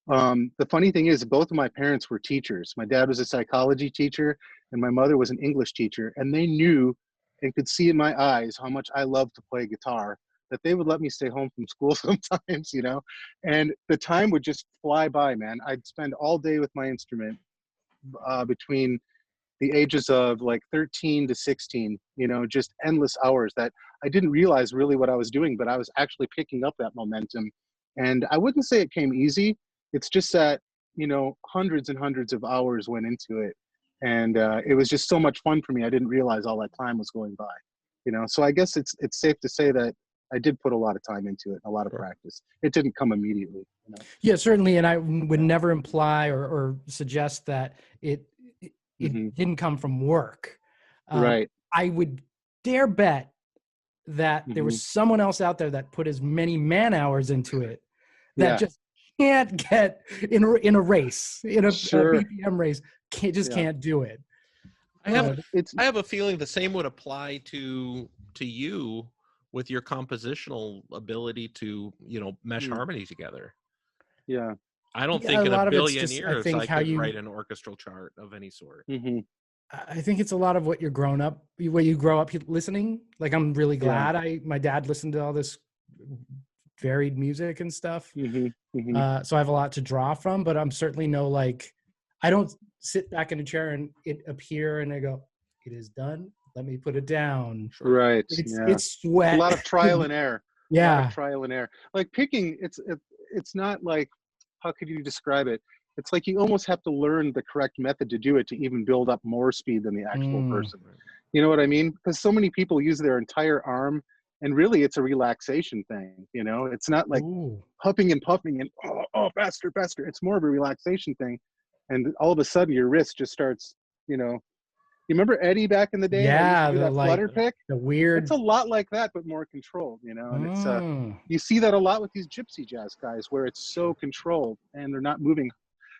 The funny thing is, both of my parents were teachers. My dad was a psychology teacher and my mother was an English teacher, and they knew and could see in my eyes how much I loved to play guitar, that they would let me stay home from school sometimes, and the time would just fly by, man. I'd spend all day with my instrument between the ages of like 13 to 16, just endless hours that I didn't realize really what I was doing, but I was actually picking up that momentum. And I wouldn't say it came easy. It's just that, hundreds and hundreds of hours went into it. And it was just so much fun for me. I didn't realize all that time was going by, So I guess it's safe to say that I did put a lot of time into it, a lot of practice. It didn't come immediately. Yeah, certainly. And I would never imply or suggest that it didn't come from work. Right. I would dare bet that there was someone else out there that put as many man hours into it that just can't get in a race, in a BPM race, can't do it. I have a feeling the same would apply to you with your compositional ability to, mesh harmony together. Yeah. I don't think in a billion years I could write an orchestral chart of any sort. I think it's a lot of what you grow up listening. Like, I'm really glad my dad listened to all this varied music and stuff. So I have a lot to draw from, but I'm certainly I don't sit back in a chair and it appear and I go, it is done, let me put it down. Right. It's sweat. A lot of trial and error. Yeah. A lot of trial and error. Like picking, it's not like, how could you describe it? It's like you almost have to learn the correct method to do it to even build up more speed than the actual person. You know what I mean? Because so many people use their entire arm, and really it's a relaxation thing. It's not like huffing and puffing and faster. It's more of a relaxation thing. And all of a sudden your wrist just starts, you remember Eddie back in the day? Yeah, that flutter pick. The weird. It's a lot like that, but more controlled. And it's you see that a lot with these gypsy jazz guys, where it's so controlled and they're not moving.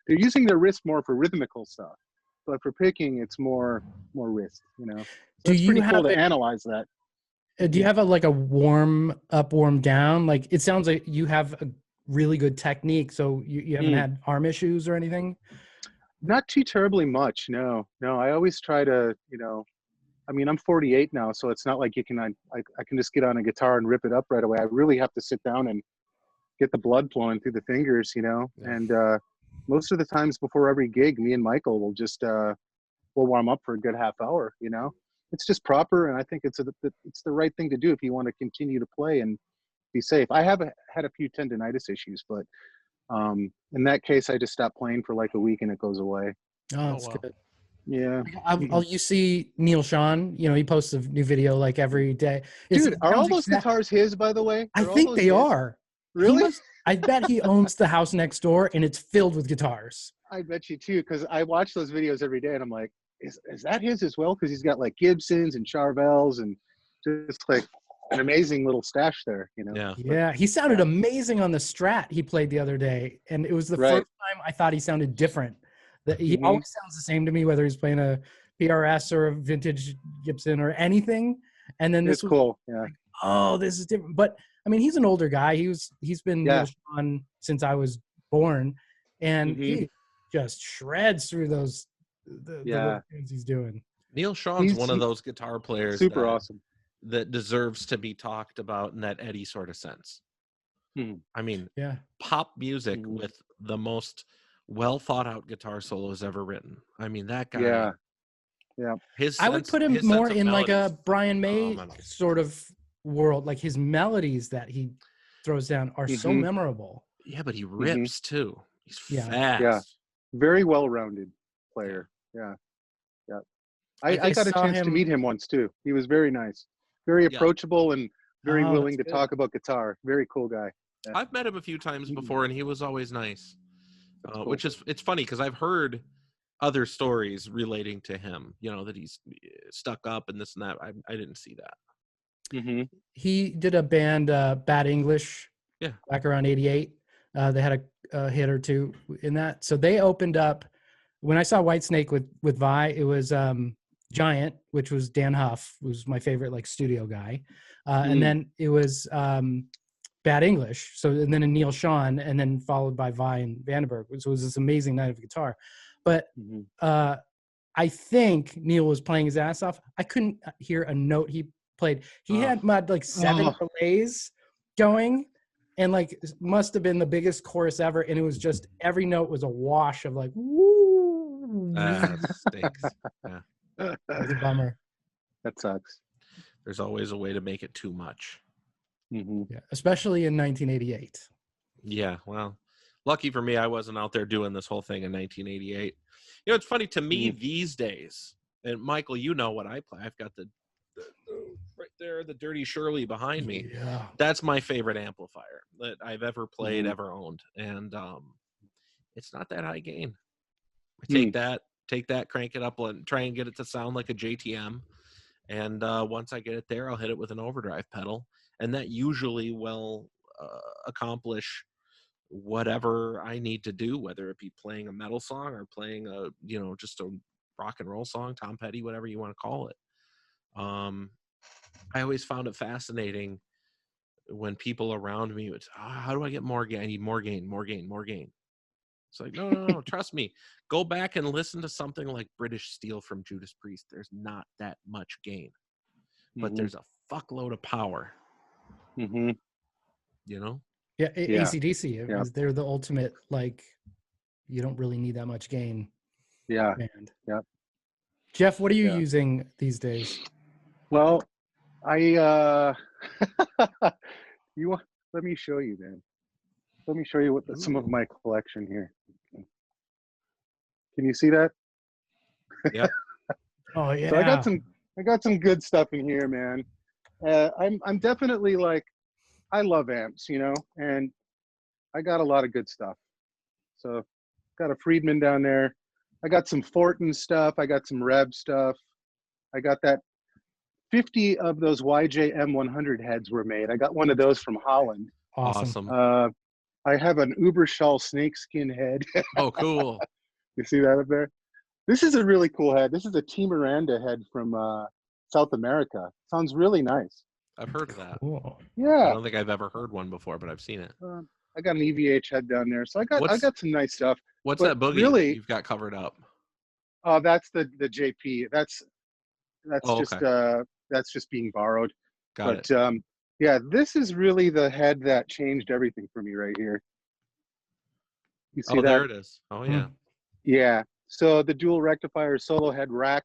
They're using their wrist more for rhythmical stuff, but for picking, it's more wrist. So it's pretty cool to analyze that. Do you have a warm up, warm down? Like, it sounds like you have a really good technique. So you haven't had arm issues or anything? Not too terribly much. No. I always try to, I'm 48 now, so it's not like I can just get on a guitar and rip it up right away. I really have to sit down and get the blood flowing through the fingers, and most of the times before every gig, me and Michael will just, we'll warm up for a good half hour, It's just proper, and I think it's the right thing to do if you want to continue to play and be safe. I have had a few tendonitis issues, but in that case, I just stop playing for like a week and it goes away. Oh, that's good. Yeah. You see Neil Schon, you know, he posts a new video like every day. Dude, are all those guitars his, by the way? I Are all think those they his? are. Really? I bet he owns the house next door and it's filled with guitars. I bet you too, because I watch those videos every day and I'm like, is that his as well? Because he's got like Gibsons and Charvels and just like an amazing little stash there, you know? Yeah. Yeah, he sounded amazing on the Strat he played the other day. And it was the Right. first time I thought he sounded different. That he Mhm. always sounds the same to me, whether he's playing a PRS or a vintage Gibson or anything. And then this It's was cool. Yeah. like, oh, this is different. But I mean, he's an older guy. He's been Yeah. Neil Schon since I was born, and Mhm. he just shreds through those the Yeah. little things he's doing. Neil Sean's He's one of those guitar players super awesome. that deserves to be talked about in that Eddie sort of sense. Hmm. I mean, Yeah, pop music Mhm. with the most well thought out guitar solos ever written. I mean, that guy. Yeah. Yeah. His I would put him his more sense of in like melody is a Brian May phenomenal. sort of world. Like his melodies that he throws down are so Mhm. memorable. Yeah, but he rips too. He's Yeah. fast. Yeah. Very well-rounded player. Yeah. Yeah. I I got a saw chance to him- meet him once too. He was very nice, very Yeah. approachable, and very Oh, willing that's to good. talk about guitar. Very cool guy. I've met him a few times before, and he was always nice. Cool. Which is it's funny because I've heard other stories relating to him. You know that he's stuck up and this and that. I didn't see that. Mhm. He did a band, Bad English, Yeah. back around '88. They had a hit or two in that. So they opened up. When I saw Whitesnake with Vi, it was Giant, which was Dan Huff, who was my favorite like studio guy, and then it was Bad English. So and then a Neil Schon, and then followed by Vi and Vandenberg. So it was this amazing night of guitar. But Mhm. I think Neil was playing his ass off. I couldn't hear a note he played. He had like 7 delays going, and like must have been the biggest chorus ever. And it was just every note was a wash of like woo. That stinks. Yeah. It was a bummer. That sucks. There's always a way to make it too much. Mhm. Yeah, especially in 1988. Yeah, well, lucky for me, I wasn't out there doing this whole thing in 1988. You know, it's funny to me these days, and Michael, you know what I play. I've got the right there, the Dirty Shirley behind me. Yeah. That's my favorite amplifier that I've ever played, ever owned, and it's not that high gain. I take that, crank it up, and try and get it to sound like a JTM. And once I get it there, I'll hit it with an overdrive pedal, and that usually will accomplish whatever I need to do, whether it be playing a metal song or playing a just a rock and roll song, Tom Petty, whatever you want to call it. I always found it fascinating when people around me would, how do I get more gain? I need more gain, more gain, more gain. It's like, no, trust me. Go back and listen to something like British Steel from Judas Priest. There's not that much gain, but there's a fuckload of power. Mhm. You know? Yeah, Yeah. AC/DC. Yeah. They're the ultimate, like, you don't really need that much gain Yeah. band. Yeah. Jeff, what are you Yeah. using these days? Well, I let me show you, man. Let me show you what some of my collection here. Can you see that? Yeah. Oh yeah. So I got some good stuff in here, man. I'm definitely like, I love amps, you know, and I got a lot of good stuff. So got a Friedman down there. I got some Fortin stuff. I got some Reb stuff. I got that 50 of those YJ M100 heads were made. I got one of those from Holland. Awesome. I have an Uberschall snakeskin head. Oh, cool. You see that up there? This is a really cool head. This is a T. Miranda head from South America. Sounds really nice. I've heard of that. Cool. I Yeah. don't think I've ever heard one before, but I've seen it. I got an EVH head down there. So I got some nice stuff. What's But that boogie really, you've got covered up? that's the JP. That's just being borrowed. Got it. Yeah, this is really the head that changed everything for me right here. You see that? There it is. Oh, yeah. Yeah. So the dual rectifier solo head rack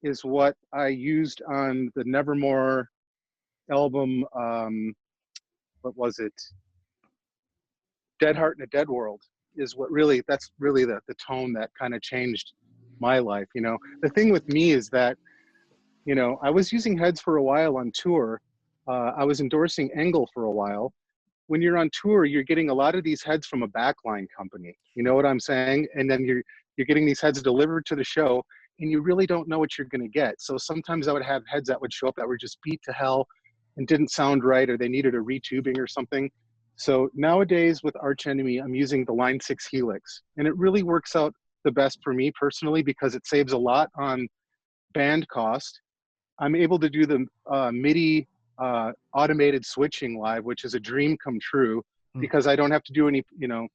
is what I used on the Nevermore album. What was it? Dead Heart in a Dead World is what really, that's really the tone that kind of changed my life. You know, the thing with me is that, you know, I was using heads for a while on tour. I was endorsing Engel for a while. When you're on tour, you're getting a lot of these heads from a backline company. You know what I'm saying? And then you're getting these heads delivered to the show, and you really don't know what you're going to get. So sometimes I would have heads that would show up that were just beat to hell and didn't sound right, or they needed a retubing or something. So nowadays with Arch Enemy, I'm using the Line 6 Helix, and it really works out the best for me personally because it saves a lot on band cost. I'm able to do the MIDI automated switching live, which is a dream come true because I don't have to do any, you know,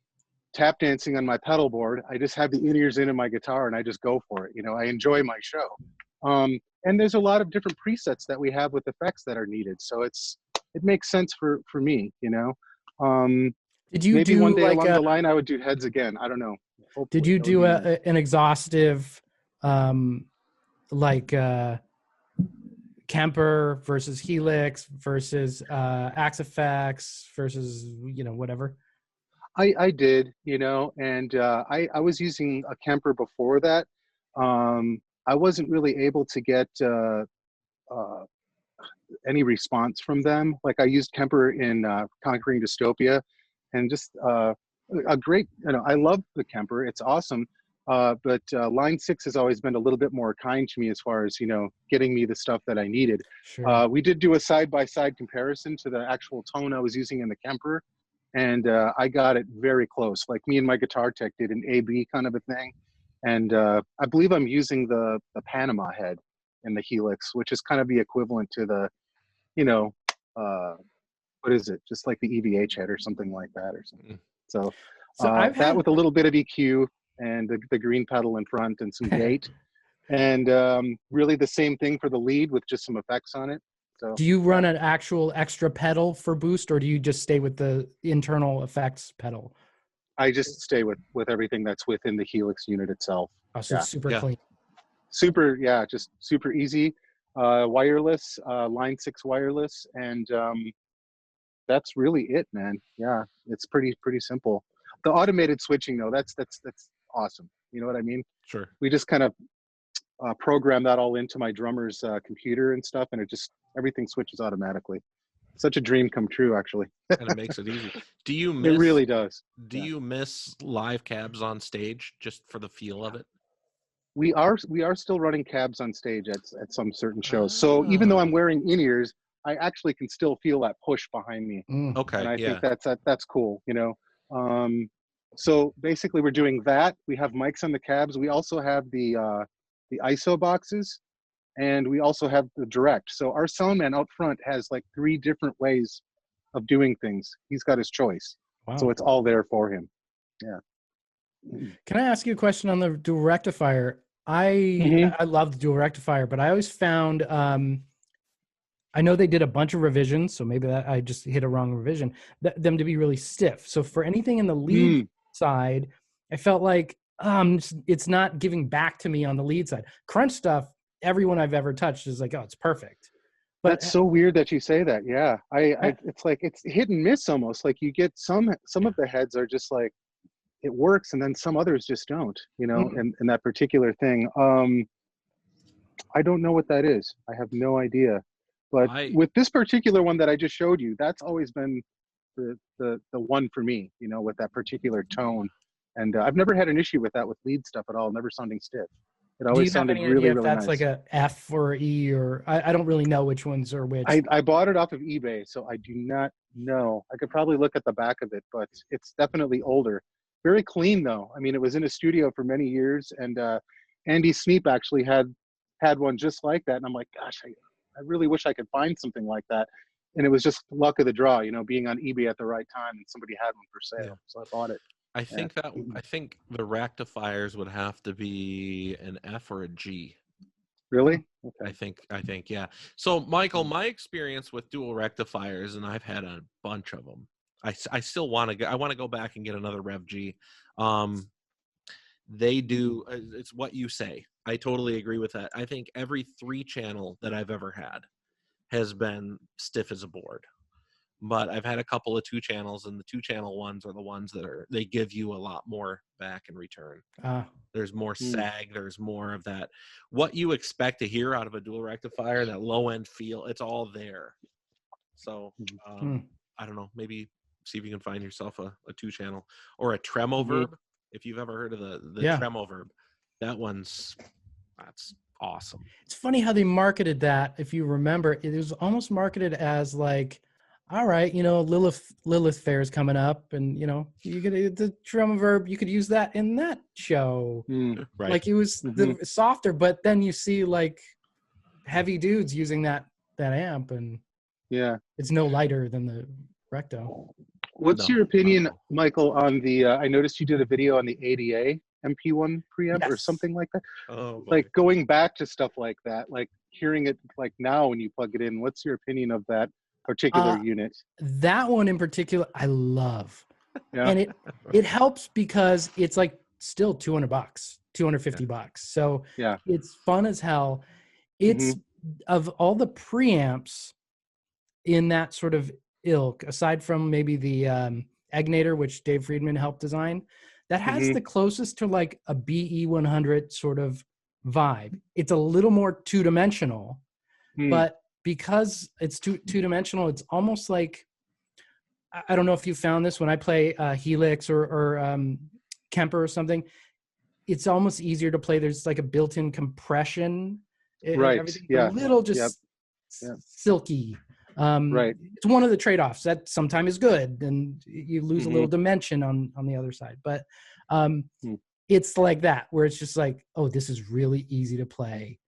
tap dancing on my pedal board. I just have the in-ears in my guitar and I just go for it. You know, I enjoy my show. And there's a lot of different presets that we have with effects that are needed. So it makes sense for me, you know. Did you maybe do one day like along the line, I would do heads again. I don't know. Hopefully, did you that would do be nice. an exhaustive, like Kemper versus Helix versus Axe Effects versus, you know, whatever? I did, you know, and I was using a Kemper before that. I wasn't really able to get any response from them. Like I used Kemper in Conquering Dystopia, and just a great, you know, I love the Kemper. It's awesome. But Line 6 has always been a little bit more kind to me as far as, you know, getting me the stuff that I needed. Sure. We did do a side-by-side comparison to the actual tone I was using in the Kemper, and I got it very close. Like me and my guitar tech did an A-B kind of a thing. And I believe I'm using the Panama head in the Helix, which is kind of the equivalent to the, you know, what is it? Just like the EVH head or something like that or something. So So I've that had with a little bit of EQ and the green pedal in front and some gate. And really the same thing for the lead with just some effects on it. So do you run an actual extra pedal for boost, or do you just stay with the internal effects pedal? I just stay with everything that's within the Helix unit itself. Oh, so it's super Yeah. clean. Super, yeah, just super easy. Wireless, Line 6 wireless, and that's really it, man. Yeah, it's pretty simple. The automated switching though, that's awesome. You know what I mean? Sure. We just kind of program that all into my drummer's computer and stuff, and it just everything switches automatically. Such a dream come true, actually. And it makes it easy. Do you It miss really does. do Yeah. you miss live cabs on stage just for the feel of it? We are still running cabs on stage at some certain shows. So even though I'm wearing in-ears, I actually can still feel that push behind me. Okay, And I yeah. think that's cool, you know. So basically we're doing that. We have mics on the cabs. We also have the ISO boxes, and we also have the direct. So our sound man out front has like 3 different ways of doing things. He's got his choice. Wow. So it's all there for him. Yeah. Can I ask you a question on the dual rectifier? I love the dual rectifier, but I always found I know they did a bunch of revisions, so maybe that I just hit a wrong revision, them to be really stiff. So for anything in the lead side, I felt like it's not giving back to me on the lead side. Crunch stuff, everyone I've ever touched is like, oh, it's perfect. But that's so weird that you say that. Yeah, it's like it's hit and miss almost. Like you get some of the heads are just like it works, and then some others just don't. You know, in that particular thing. I don't know what that is. I have no idea. But with this particular one that I just showed you, that's always been the one for me. You know, with that particular tone, and I've never had an issue with that with lead stuff at all. Never sounding stiff. It always sounded really, if really that's nice. like a F or E, or I don't really know which ones are which. I bought it off of eBay, so I do not know. I could probably look at the back of it, but it's definitely older. Very clean though. I mean, it was in a studio for many years, and Andy Sneap actually had one just like that, and I'm like, gosh, I really wish I could find something like that. And it was just luck of the draw, you know, being on eBay at the right time, and somebody had one for sale, so I bought it. I think the rectifiers would have to be an F or a G. Really? Okay. I think, yeah. So, Michael, my experience with dual rectifiers, and I've had a bunch of them. I still want to go. I want to go back and get another Rev G. They do. It's what you say. I totally agree with that. I think every 3-channel that I've ever had has been stiff as a board. but I've had a couple of 2-channels, and the 2-channel ones are the ones that they give you a lot more back in return. There's more sag, there's more of that, what you expect to hear out of a dual rectifier, that low end feel, it's all there. So I don't know, maybe see if you can find yourself a 2-channel or a tremo verb. If you've ever heard of the tremo verb, that's awesome. It's funny how they marketed that. If you remember, it was almost marketed as like, all right, you know, Lilith Fair is coming up, and you know, you could the tremo verb, you could use that in that show. Right. Like it was the softer, but then you see like heavy dudes using that amp, and it's no lighter than the Recto. What's your opinion, Michael, on the I noticed you did a video on the ADA MP1 preamp or something like that. Like going back to stuff like that, like hearing it like now when you plug it in, what's your opinion of that particular unit? That one in particular I love. And it helps because it's like still $200, $250. So it's fun as hell. It's of all the preamps in that sort of ilk, aside from maybe the Egnator, which Dave Friedman helped design, that has the closest to like a BE100 sort of vibe. It's a little more two-dimensional, but because it's two-dimensional, it's almost like, I don't know if you found this when I play Helix or Kemper or something, it's almost easier to play. There's like a built-in compression. Right. A little just silky. It's one of the trade-offs that sometimes is good, and you lose a little dimension on the other side. But it's like that, where it's just like, oh, this is really easy to play,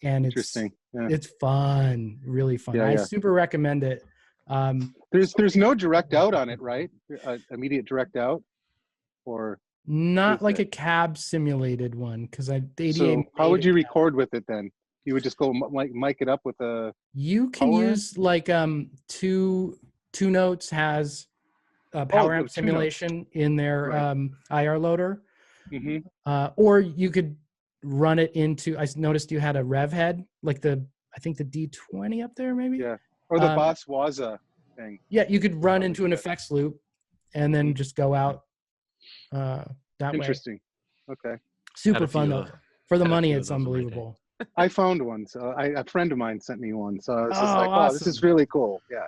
and it's fun, really fun. I super recommend it. There's no direct out on it, right? Immediate direct out, or not like a cab simulated one, because So how would you record with it then? You would just go like mic it up with a. You can use like 2 Notes has a power amp simulation in their IR loader, or you could run it into. I noticed you had a rev head, like I think the D20 up there, maybe. Yeah, or the Boss Waza thing. Yeah, you could run into an effects loop, and then just go out that way. Interesting. Okay. Super fun though. For the money, it's unbelievable. I found one. So a friend of mine sent me one. So I was just like, wow, this is really cool. Yeah.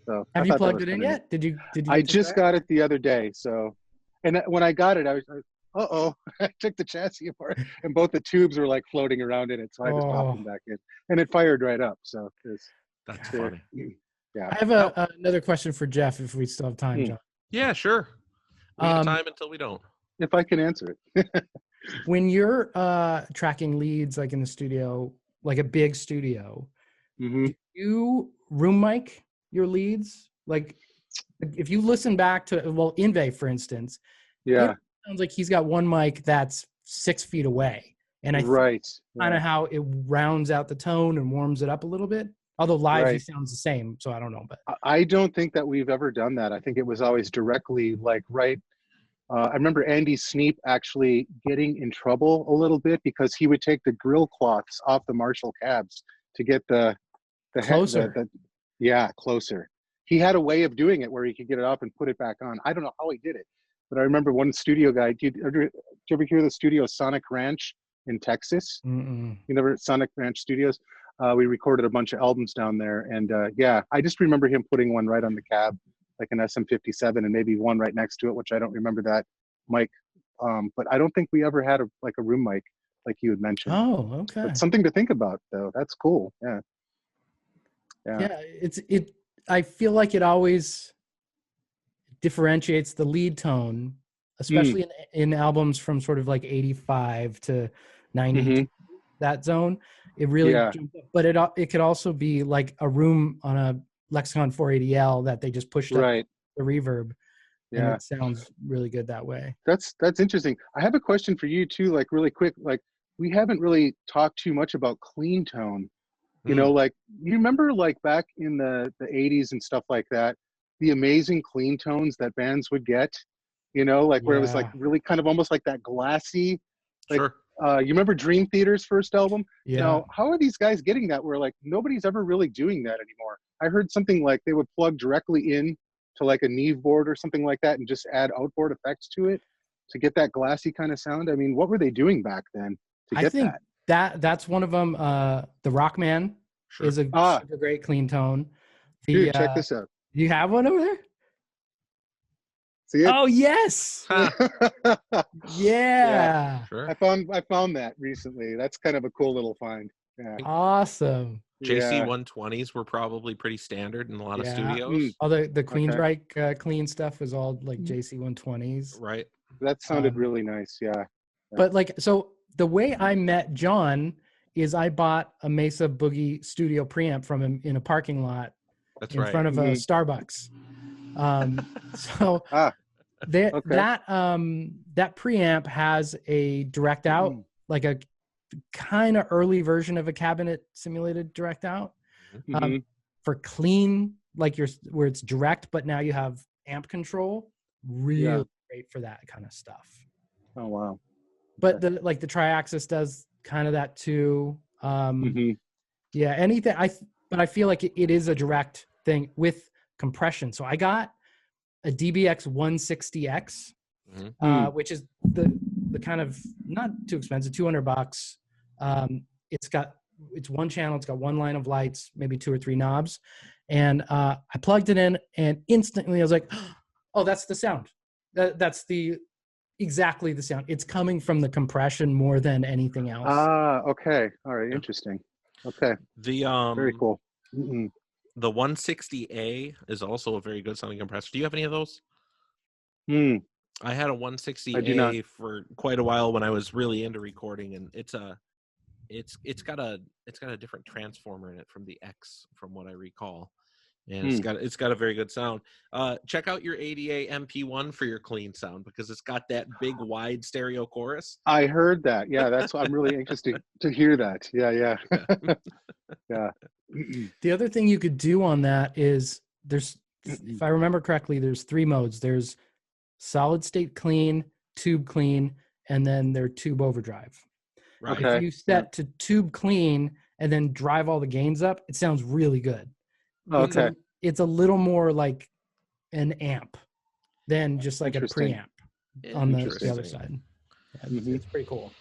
So have you plugged it in yet? Did you? I just got it the other day. So, and when I got it, I was I took the chassis apart, and both the tubes were like floating around in it. So I just popped them back in, and it fired right up. So that's funny. Yeah. I have another question for Jeff, if we still have time, John. Yeah, sure. We have time until we don't. If I can answer it. When you're tracking leads, like in the studio, like a big studio, do you room mic your leads? Like if you listen back to, Yngwie, for instance, it sounds like he's got one mic that's 6 feet away. And I think kind of how it rounds out the tone and warms it up a little bit. Although live he sounds the same, so I don't know. But I don't think that we've ever done that. I think it was always directly I remember Andy Sneap actually getting in trouble a little bit because he would take the grill cloths off the Marshall cabs to get the closer. Closer. He had a way of doing it where he could get it off and put it back on. I don't know how he did it, but I remember one studio guy. Did you ever hear the studio Sonic Ranch in Texas? You never Sonic Ranch Studios? We recorded a bunch of albums down there, and I just remember him putting one right on the cab, like an SM57, and maybe one right next to it, which I don't remember that mic. But I don't think we ever had a room mic like you had mentioned. Oh, okay. But something to think about, though. That's cool. Yeah. I feel like it always differentiates the lead tone, especially in albums from sort of like 85 to 90, that zone. It really jumped up. But it could also be like a room on a Lexicon 480L that they just pushed up the reverb, and it sounds really good that way. That's interesting. I have a question for you too, like really quick. Like we haven't really talked too much about clean tone. You know, like you remember like back in the 80s and stuff like that, the amazing clean tones that bands would get, you know, like where it was like really kind of almost like that glassy, like You remember Dream Theater's first album? Yeah. Now, how are these guys getting that where like nobody's ever really doing that anymore? I heard something like they would plug directly in to like a Neve board or something like that and just add outboard effects to it to get that glassy kind of sound. I mean, what were they doing back then to get I think that? that's one of them. The Rockman Sure. is a super great clean tone. The, Dude, check this out. you have one over there? See it? Oh yes. Yeah. Sure. I found that recently. That's kind of a cool little find. Yeah. Awesome. JC 120s were probably pretty standard in a lot of studios. All the Queensryche clean stuff was all like JC 120s. Right. That sounded really nice. Yeah. But like, so the way I met John is I bought a Mesa Boogie studio preamp from him in a parking lot in front of a Starbucks. So that preamp has a direct out, like a kind of early version of a cabinet simulated direct out for clean, like where it's direct, but now you have amp control. Really great for that kind of stuff. Oh wow! But the Triaxis does kind of that too. Yeah, anything. But I feel like it is a direct thing with compression. So I got a DBX 160X, which is the kind of not too expensive, $200. It's one channel. It's got one line of lights, maybe 2 or 3 knobs, and I plugged it in, and instantly I was like, "Oh, that's the sound. That's exactly the sound. It's coming from the compression more than anything else." Okay. All right. Interesting. Okay. Very cool. The 160A is also a very good sounding compressor. Do you have any of those? I had a 160A for quite a while when I was really into recording, and it's got a different transformer in it from the X, from what I recall, and it's got a very good sound. Check out your ADA MP1 for your clean sound, because it's got that big wide stereo chorus. I heard that. Yeah, that's what I'm really interested to hear that. Yeah. Yeah. The other thing you could do on that is if I remember correctly, there's 3 modes. There's solid state clean, tube clean, and then their tube overdrive. Right. If you set to tube clean and then drive all the gains up, it sounds really good. Okay. It's a little more like an amp than just like a preamp on the other side. It's pretty cool.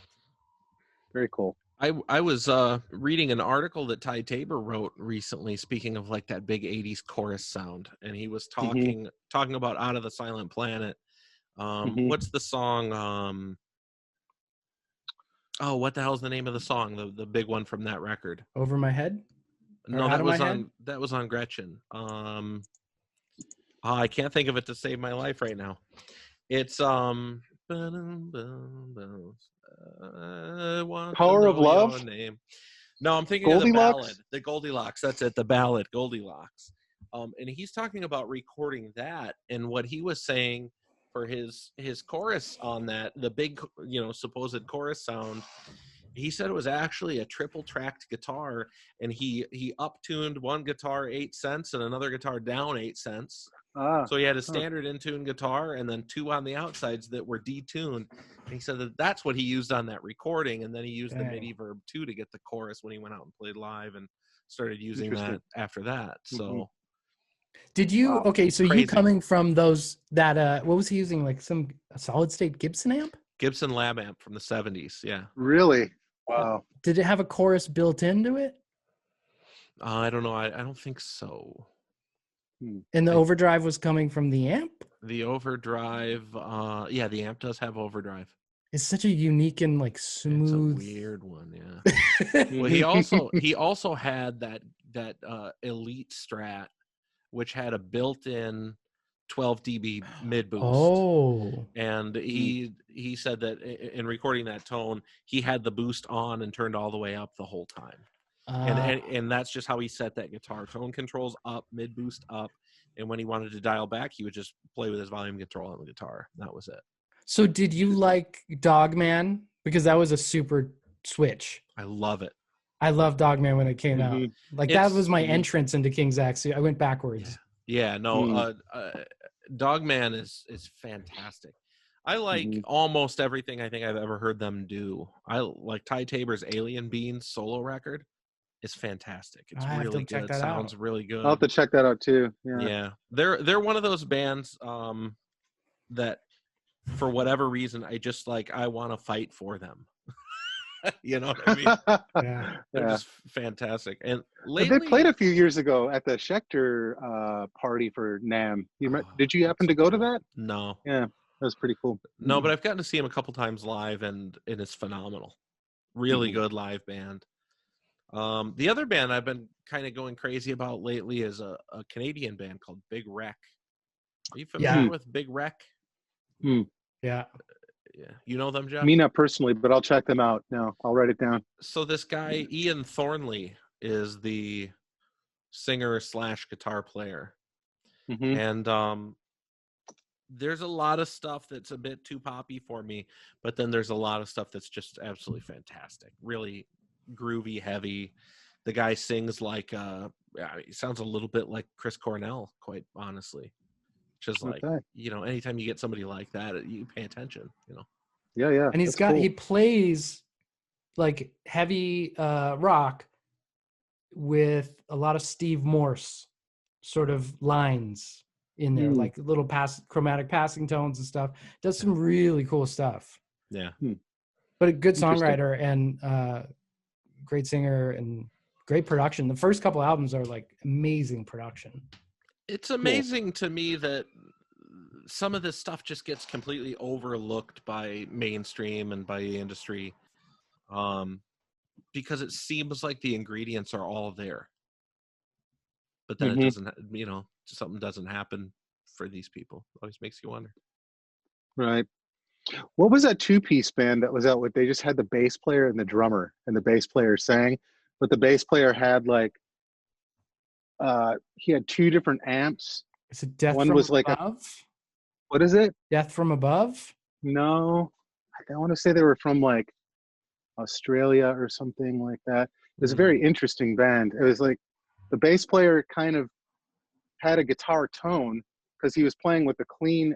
Very cool. I was reading an article that Ty Tabor wrote recently, speaking of like that big 80s chorus sound, and he was talking about Out of the Silent Planet. What's the song? What the hell's the name of the song? The big one from that record. Over My Head? No, that was on Gretchen. I can't think of it to save my life right now. It's Power of Love? No, I'm thinking of the ballad. The Goldilocks. That's it. The ballad, Goldilocks. And he's talking about recording that, and what he was saying for his chorus on that, the big, supposed chorus sound, he said it was actually a triple tracked guitar, and he up-tuned one guitar 8 cents and another guitar down 8 cents. So he had a standard in-tune guitar and then 2 on the outsides that were detuned. And he said that's what he used on that recording, and then he used the MIDI Verb 2 to get the chorus when he went out and played live, and started using that after that. So did you so crazy. You coming from what was he using, like a solid state Gibson amp? Gibson lab amp from the 70s. Yeah. Really? Wow. Did it have a chorus built into it? I don't know. I don't think so. And the overdrive was coming from the amp? The overdrive, the amp does have overdrive. It's such a unique and like smooth. It's a weird one, yeah. Well, he also had that Elite Strat, which had a built-in 12 dB mid boost. Oh. And he said that in recording that tone, he had the boost on and turned all the way up the whole time. And that's just how he set that guitar. Tone controls up, mid boost up, and when he wanted to dial back, he would just play with his volume control on the guitar. That was it. So did you like Dogman? Because that was a super switch. I love it. I love Dogman when it came out. Like that was my entrance into King's X. I went backwards. Yeah, no, Dogman is fantastic. I like Mhm. almost everything I think I've ever heard them do. I like Ty Tabor's Alien Beans solo record. It's fantastic. It's I have to really check good. that out. Sounds really I'll have good. to check that out too. Yeah. Yeah. They're one of those bands that for whatever reason I just like I want to fight for them. You know what I mean? Yeah. They're Yeah. just fantastic. And But they played lately a few years ago at the Schecter party for NAMM. oh, Did you that's happen so to go to cool. that? No. Yeah, that was pretty cool. No, but I've gotten to see him a couple times live and it's phenomenal. Really Mhm. good live band. The other band I've been kind of going crazy about lately is a Canadian band called Big Wreck. Are you familiar Yeah. with Big Wreck? Yeah. Yeah. You know them, Jeff? Me not personally, but I'll check them out. No, I'll write it down. So this guy, Ian Thornley, is the singer / guitar player. Hmm. And there's a lot of stuff that's a bit too poppy for me, but then there's a lot of stuff that's just absolutely fantastic. Really groovy, heavy. The guy sings like he sounds a little bit like Chris Cornell, quite honestly. Which is like, Okay. anytime you get somebody like that, you pay attention, Yeah, yeah. And that's cool. he plays like heavy rock with a lot of Steve Morse sort of lines in there, like little chromatic passing tones and stuff. Does some really cool stuff. Yeah. But a good Interesting. songwriter and great singer and great production. The first couple albums are like amazing production. It's amazing to me that some of this stuff just gets completely overlooked by mainstream and by the industry, because it seems like the ingredients are all there, but then it doesn't. Something doesn't happen for these people. It always makes you wonder. Right. What was that two-piece band that was out with? They just had the bass player and the drummer, and the bass player sang, but the bass player had like he had two different amps. Is it Death One from was like Above? what is it? Death from Above? No, I want to say they were from like Australia or something like that. It was a very interesting band. It was like the bass player kind of had a guitar tone because he was playing with a clean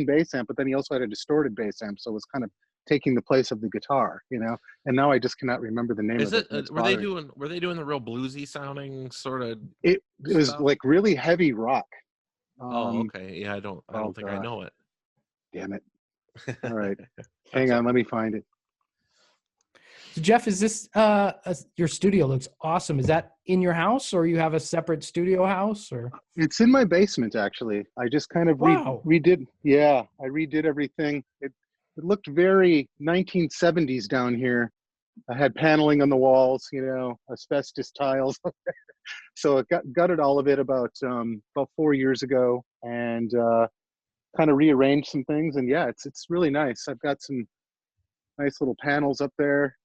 bass amp, but then he also had a distorted bass amp, so it was kind of taking the place of the guitar, And now I just cannot remember the name Is of it? it. And it's Were they bothering. doing the real bluesy sounding sort of It was stuff? like really heavy rock. Oh, okay. Yeah, I don't think I God, know it. damn it! All right, hang on, let me find it. So Jeff, is this your studio looks awesome. Is that in your house or you have a separate studio house or? It's in my basement, actually. I just kind of Wow. redid. Yeah, I redid everything. It looked very 1970s down here. I had paneling on the walls, asbestos tiles. So I gutted all of it about 4 years ago and kind of rearranged some things. And yeah, it's really nice. I've got some nice little panels up there,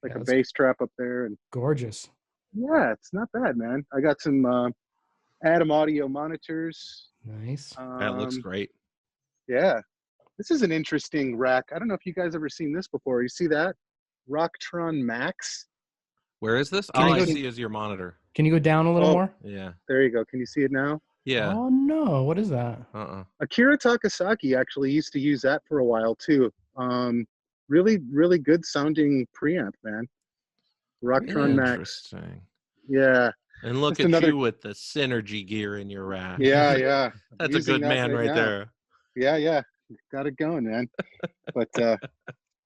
like Yeah, a that's bass trap up there, and gorgeous. yeah, it's not bad, man. I got some Atom audio monitors. Nice. That looks great. Yeah, this is an interesting rack. I don't know if you guys ever seen this before. You see that? Rocktron Max. Where is this? Can All you I go- see is your monitor. Can you go down a little more? Yeah. There you go. Can you see it now? Yeah. Oh no, what is that? Akira Takasaki actually used to use that for a while too. Really, really good sounding preamp, man. Rocktron Max. Interesting. Yeah. And look Just at another- you with the synergy gear in your rack. Yeah. That's a good man right there. Yeah. Got it going, man. But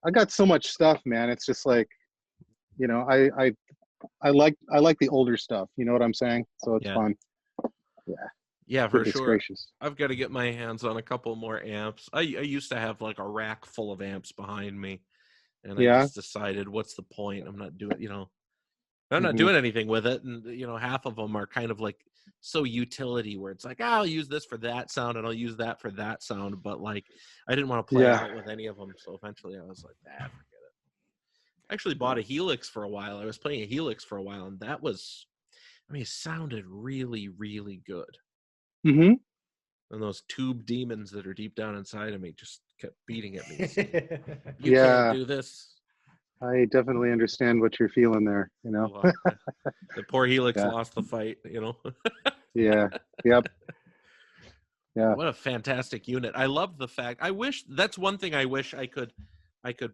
I got so much stuff, man. It's just like, I like the older stuff. You know what I'm saying? So it's fun. Yeah. Yeah, for Goodness sure. gracious. I've got to get my hands on a couple more amps. I used to have like a rack full of amps behind me, and I just decided, what's the point? I'm not doing, I'm not doing anything with it. And half of them are kind of like so utility, where it's like, I'll use this for that sound and I'll use that for that sound. But like, I didn't want to play out with any of them. So eventually I was like, forget it. I actually bought a Helix for a while. I was playing a Helix for a while, and that was, it sounded really, really good. Mm-hmm. And those tube demons that are deep down inside of me just kept beating at me. You can't do this. I definitely understand what you're feeling there, Well, the poor Helix lost the fight, Yeah. Yep. Yeah. What a fantastic unit. I love the fact. I wish that's one thing I wish I could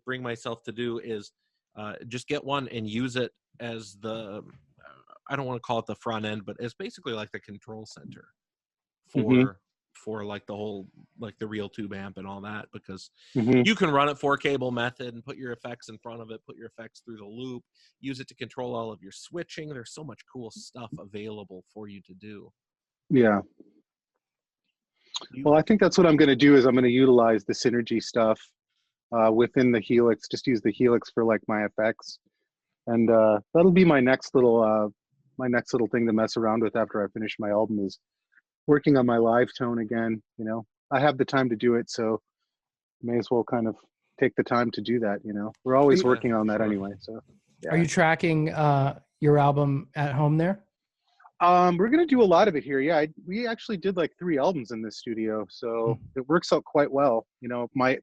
bring myself to do is just get one and use it as the I don't want to call it the front end, but it's basically like the control center Mhm. for like the whole like the real tube amp and all that, because Mhm. you can run it 4-cable method and put your effects in front of it, put your effects through the loop, use it to control all of your switching. There's so much cool stuff available for you to do. Yeah. Well, I think that's what I'm going to do is I'm going to utilize the synergy stuff within the Helix. Just use the Helix for like my effects, and that'll be my next little thing to mess around with after I finish my album is working on my live tone again. You know, I have the time to do it, so may as well kind of take the time to do that. You know, we're always you- working on that Sure. anyway. So yeah. Are you tracking your album at home there? We're gonna do a lot of it here. Yeah, we actually did like 3 albums in this studio, so it works out quite well. You know, my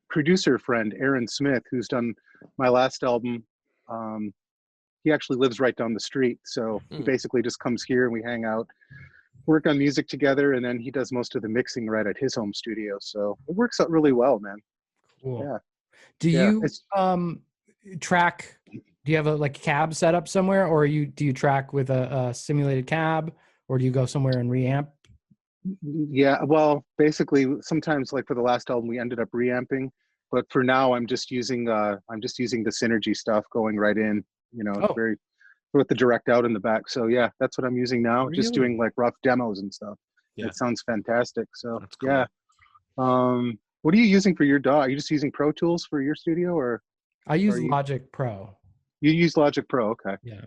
producer friend Aaron Smith, who's done my last album, he actually lives right down the street. So he basically just comes here and we hang out, work on music together, and then he does most of the mixing right at his home studio. So it works out really well, man. Cool. Yeah. Do Yeah, you track? Do you have a like cab set up somewhere, or do you track with a simulated cab, or do you go somewhere and reamp? Yeah, well, basically, sometimes like for the last album, we ended up reamping, but for now, I'm just using the synergy stuff going right in. You know, it's Oh, very with the direct out in the back. So yeah, that's what I'm using now. Just really? doing like rough demos and stuff. Yeah. It sounds fantastic. So That's cool. yeah. What are you using for your DAW? Are you just using Pro Tools for your studio, or I use are you Logic Pro. use Logic Pro? Okay. Yeah.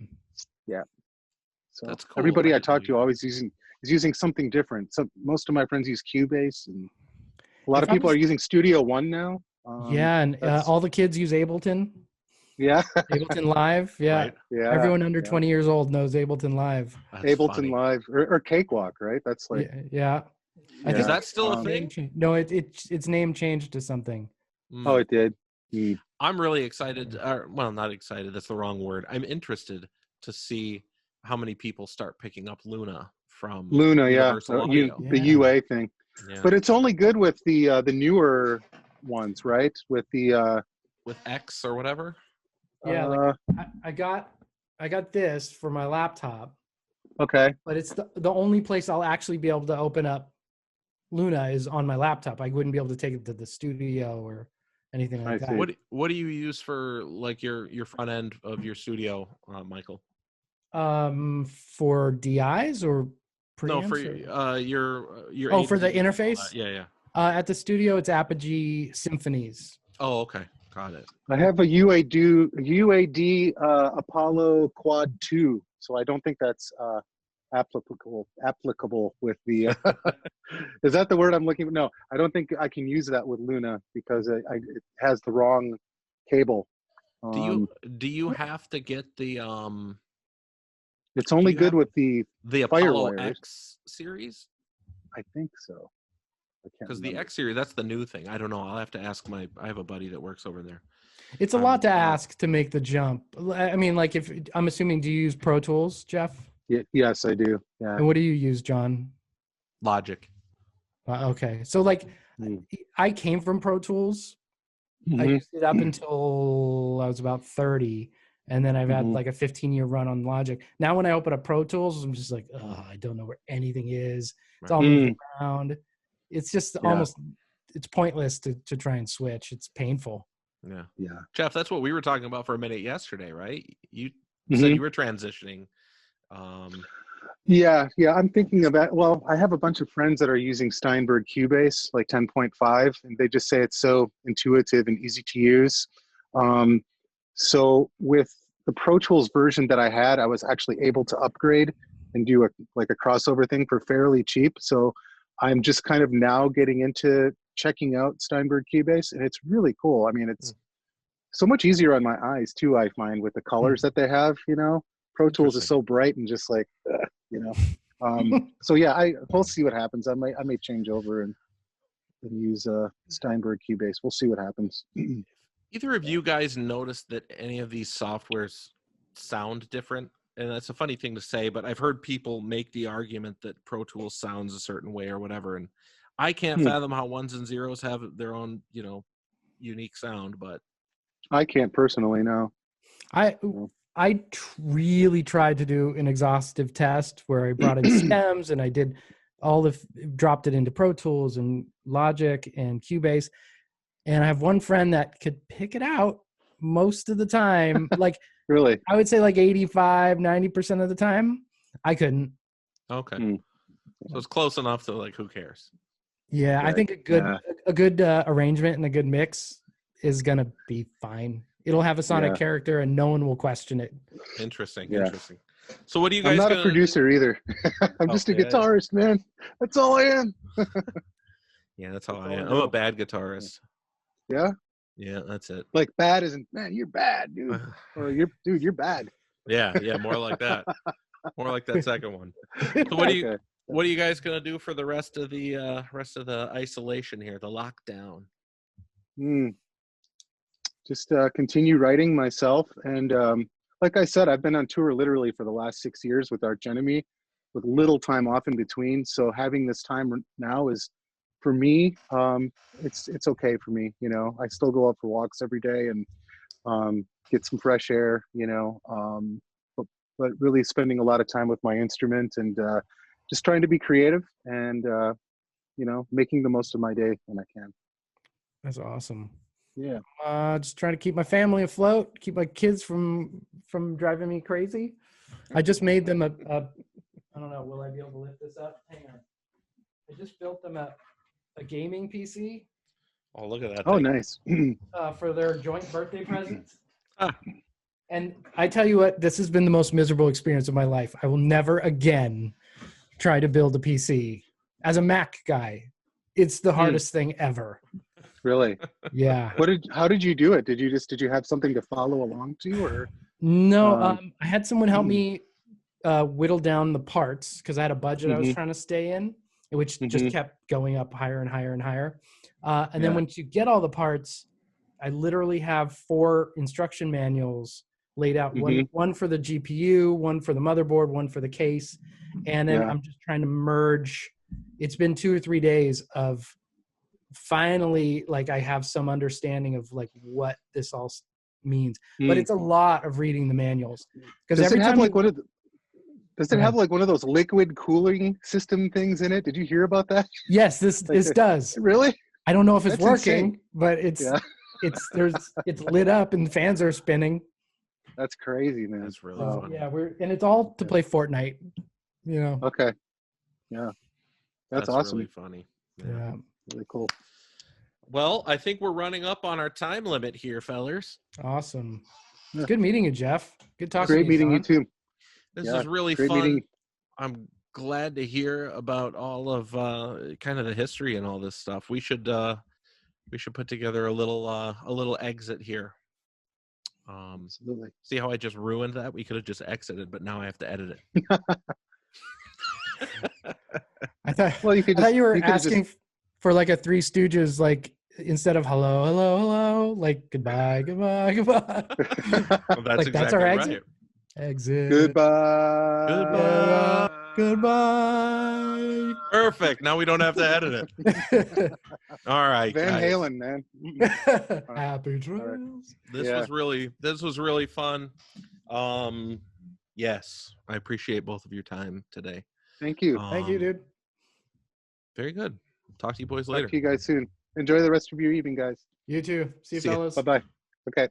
Yeah. So That's cool. everybody I talk to always is using something different. So most of my friends use Cubase, and a lot If of I people was, are using Studio One now. yeah, and That's all the kids use Ableton. yeah, Ableton Live. Yeah. Right. yeah, Everyone under yeah. 20 years old knows Ableton Live. That's Ableton funny. Live or Cakewalk, right? That's like Yeah. Yeah. I yeah. Is think that still a um, thing? no, its name changed to something. Oh, it did. Hmm. I'm really excited. Well, not excited. That's the wrong word. I'm interested to see how many people start picking up Luna from Luna, yeah, Universal Audio. the Yeah. UA thing. Yeah. But it's only good with the newer ones, right? With the With X or whatever. Yeah, like I got this for my laptop, okay. but it's the only place I'll actually be able to open up Luna is on my laptop. I wouldn't be able to take it to the studio or anything like I that. see. What do you use for like your front end of your studio, Michael? For DIs or No, for preamps? your Oh, for the ADs and all interface? that. Yeah, yeah. At the studio, it's Apogee Symphonies. Oh, okay, got it. I have a UAD Apollo Quad 2, so I don't think that's applicable with the is that the word I'm looking for? No, I don't think I can use that with Luna because it has the wrong cable. Do you have to get the It's only good with the Apollo Firewires. X series? I think so. I can't Because the remember. X series, that's the new thing. I don't know. I'll have to ask I have a buddy that works over there. It's a lot to ask to make the jump. I mean, like if I'm assuming, do you use Pro Tools, Jeff? Yeah, yes, I do. Yeah. And what do you use, John? Logic. Okay, so like I came from Pro Tools. I used it up until I was about 30, and then I've had like a 15-year run on Logic. Now when I open up Pro Tools, I'm just like, oh, I don't know where anything is. It's all moving around. It's just almost it's pointless to try and switch. It's painful. Yeah. Yeah. Jeff, that's what we were talking about for a minute yesterday, right? You said you were transitioning. Yeah, I'm thinking about, well, I have a bunch of friends that are using Steinberg Cubase, like 10.5, and they just say it's so intuitive and easy to use. So with the Pro Tools version that I had, I was actually able to upgrade and do a crossover thing for fairly cheap. So I'm just kind of now getting into checking out Steinberg Cubase, and it's really cool. I mean, it's so much easier on my eyes too, I find, with the colors that they have, you know. Pro Tools is so bright and just like, you know. So yeah, we'll see what happens. I may change over and use Steinberg Cubase. We'll see what happens. Either of you guys noticed that any of these softwares sound different? and that's a funny thing to say, but I've heard people make the argument that Pro Tools sounds a certain way or whatever, and I can't fathom how ones and zeros have their own, unique sound. But I can't personally, no. I really tried to do an exhaustive test where I brought in stems and I did dropped it into Pro Tools and Logic and Cubase. And I have one friend that could pick it out most of the time. Like, really? I would say like 85, 90% of the time. I couldn't. Okay. So it's close enough to like, who cares? Yeah, right. I think a good arrangement and a good mix is going to be fine. It'll have a sonic character and no one will question it. Interesting. So what do you guys? I'm not a producer either. I'm just a guitarist, man. That's all I am. Yeah, that's how I am. I'm a bad guitarist. Yeah? Yeah, that's it. Like bad isn't, man, you're bad, dude. Or you're bad. Yeah, more like that. More like that second one. So what are you guys gonna do for the rest of the isolation here, the lockdown? Just continue writing myself, and like I said, I've been on tour literally for the last 6 years with Arch Enemy, with little time off in between. So having this time now is, for me, it's okay for me. I still go out for walks every day and get some fresh air. But really spending a lot of time with my instrument and just trying to be creative and making the most of my day when I can. That's awesome. Yeah. Just trying to keep my family afloat, keep my kids from driving me crazy. I just made them I don't know, will I be able to lift this up? Hang on. I just built them a gaming PC. Oh, look at that. Oh, nice. For their joint birthday presents. And I tell you what, this has been the most miserable experience of my life. I will never again try to build a PC. As a Mac guy, it's the hardest thing ever. Really? Yeah. How did you do it? Did you have something to follow along to, or? No, I had someone help me whittle down the parts because I had a budget I was trying to stay in, which just kept going up higher and higher and higher. And then once you get all the parts, I literally have 4 instruction manuals laid out, one for the GPU, one for the motherboard, one for the case. And then I'm just trying to merge. It's been 2 or 3 days of finally, like, I have some understanding of like what this all means, but it's a lot of reading the manuals. Because every time does it have like one of those liquid cooling system things in it? Did you hear about that? Yes, this does. Really? I don't know if it's working, insane. But it's lit up and the fans are spinning. That's crazy, man. That's really fun. Yeah, it's all to play Fortnite. Okay. Yeah. That's awesome. Really funny. Yeah. Really cool. Well, I think we're running up on our time limit here, fellers. Awesome. It's good meeting you, Jeff. Good talking to you. Great meeting you too. This is really fun. Meeting. I'm glad to hear about all of kind of the history and all this stuff. We should put together a little exit here. Absolutely. See how I just ruined that? We could have just exited, but now I have to edit it. I thought you were asking for like a Three Stooges, like, instead of hello, hello, hello, like goodbye, goodbye, goodbye. Well, that's like, that's our exit. Right. Exit. Goodbye. Goodbye. Goodbye. Perfect. Now we don't have to edit it. All right, Van guys. Halen, man. Happy trails. This was really fun. Yes, I appreciate both of your time today. Thank you. Thank you, dude. Very good. Talk to you boys later. Talk to you guys soon. Enjoy the rest of your evening, guys. You too. See you, fellas. Bye-bye. Okay.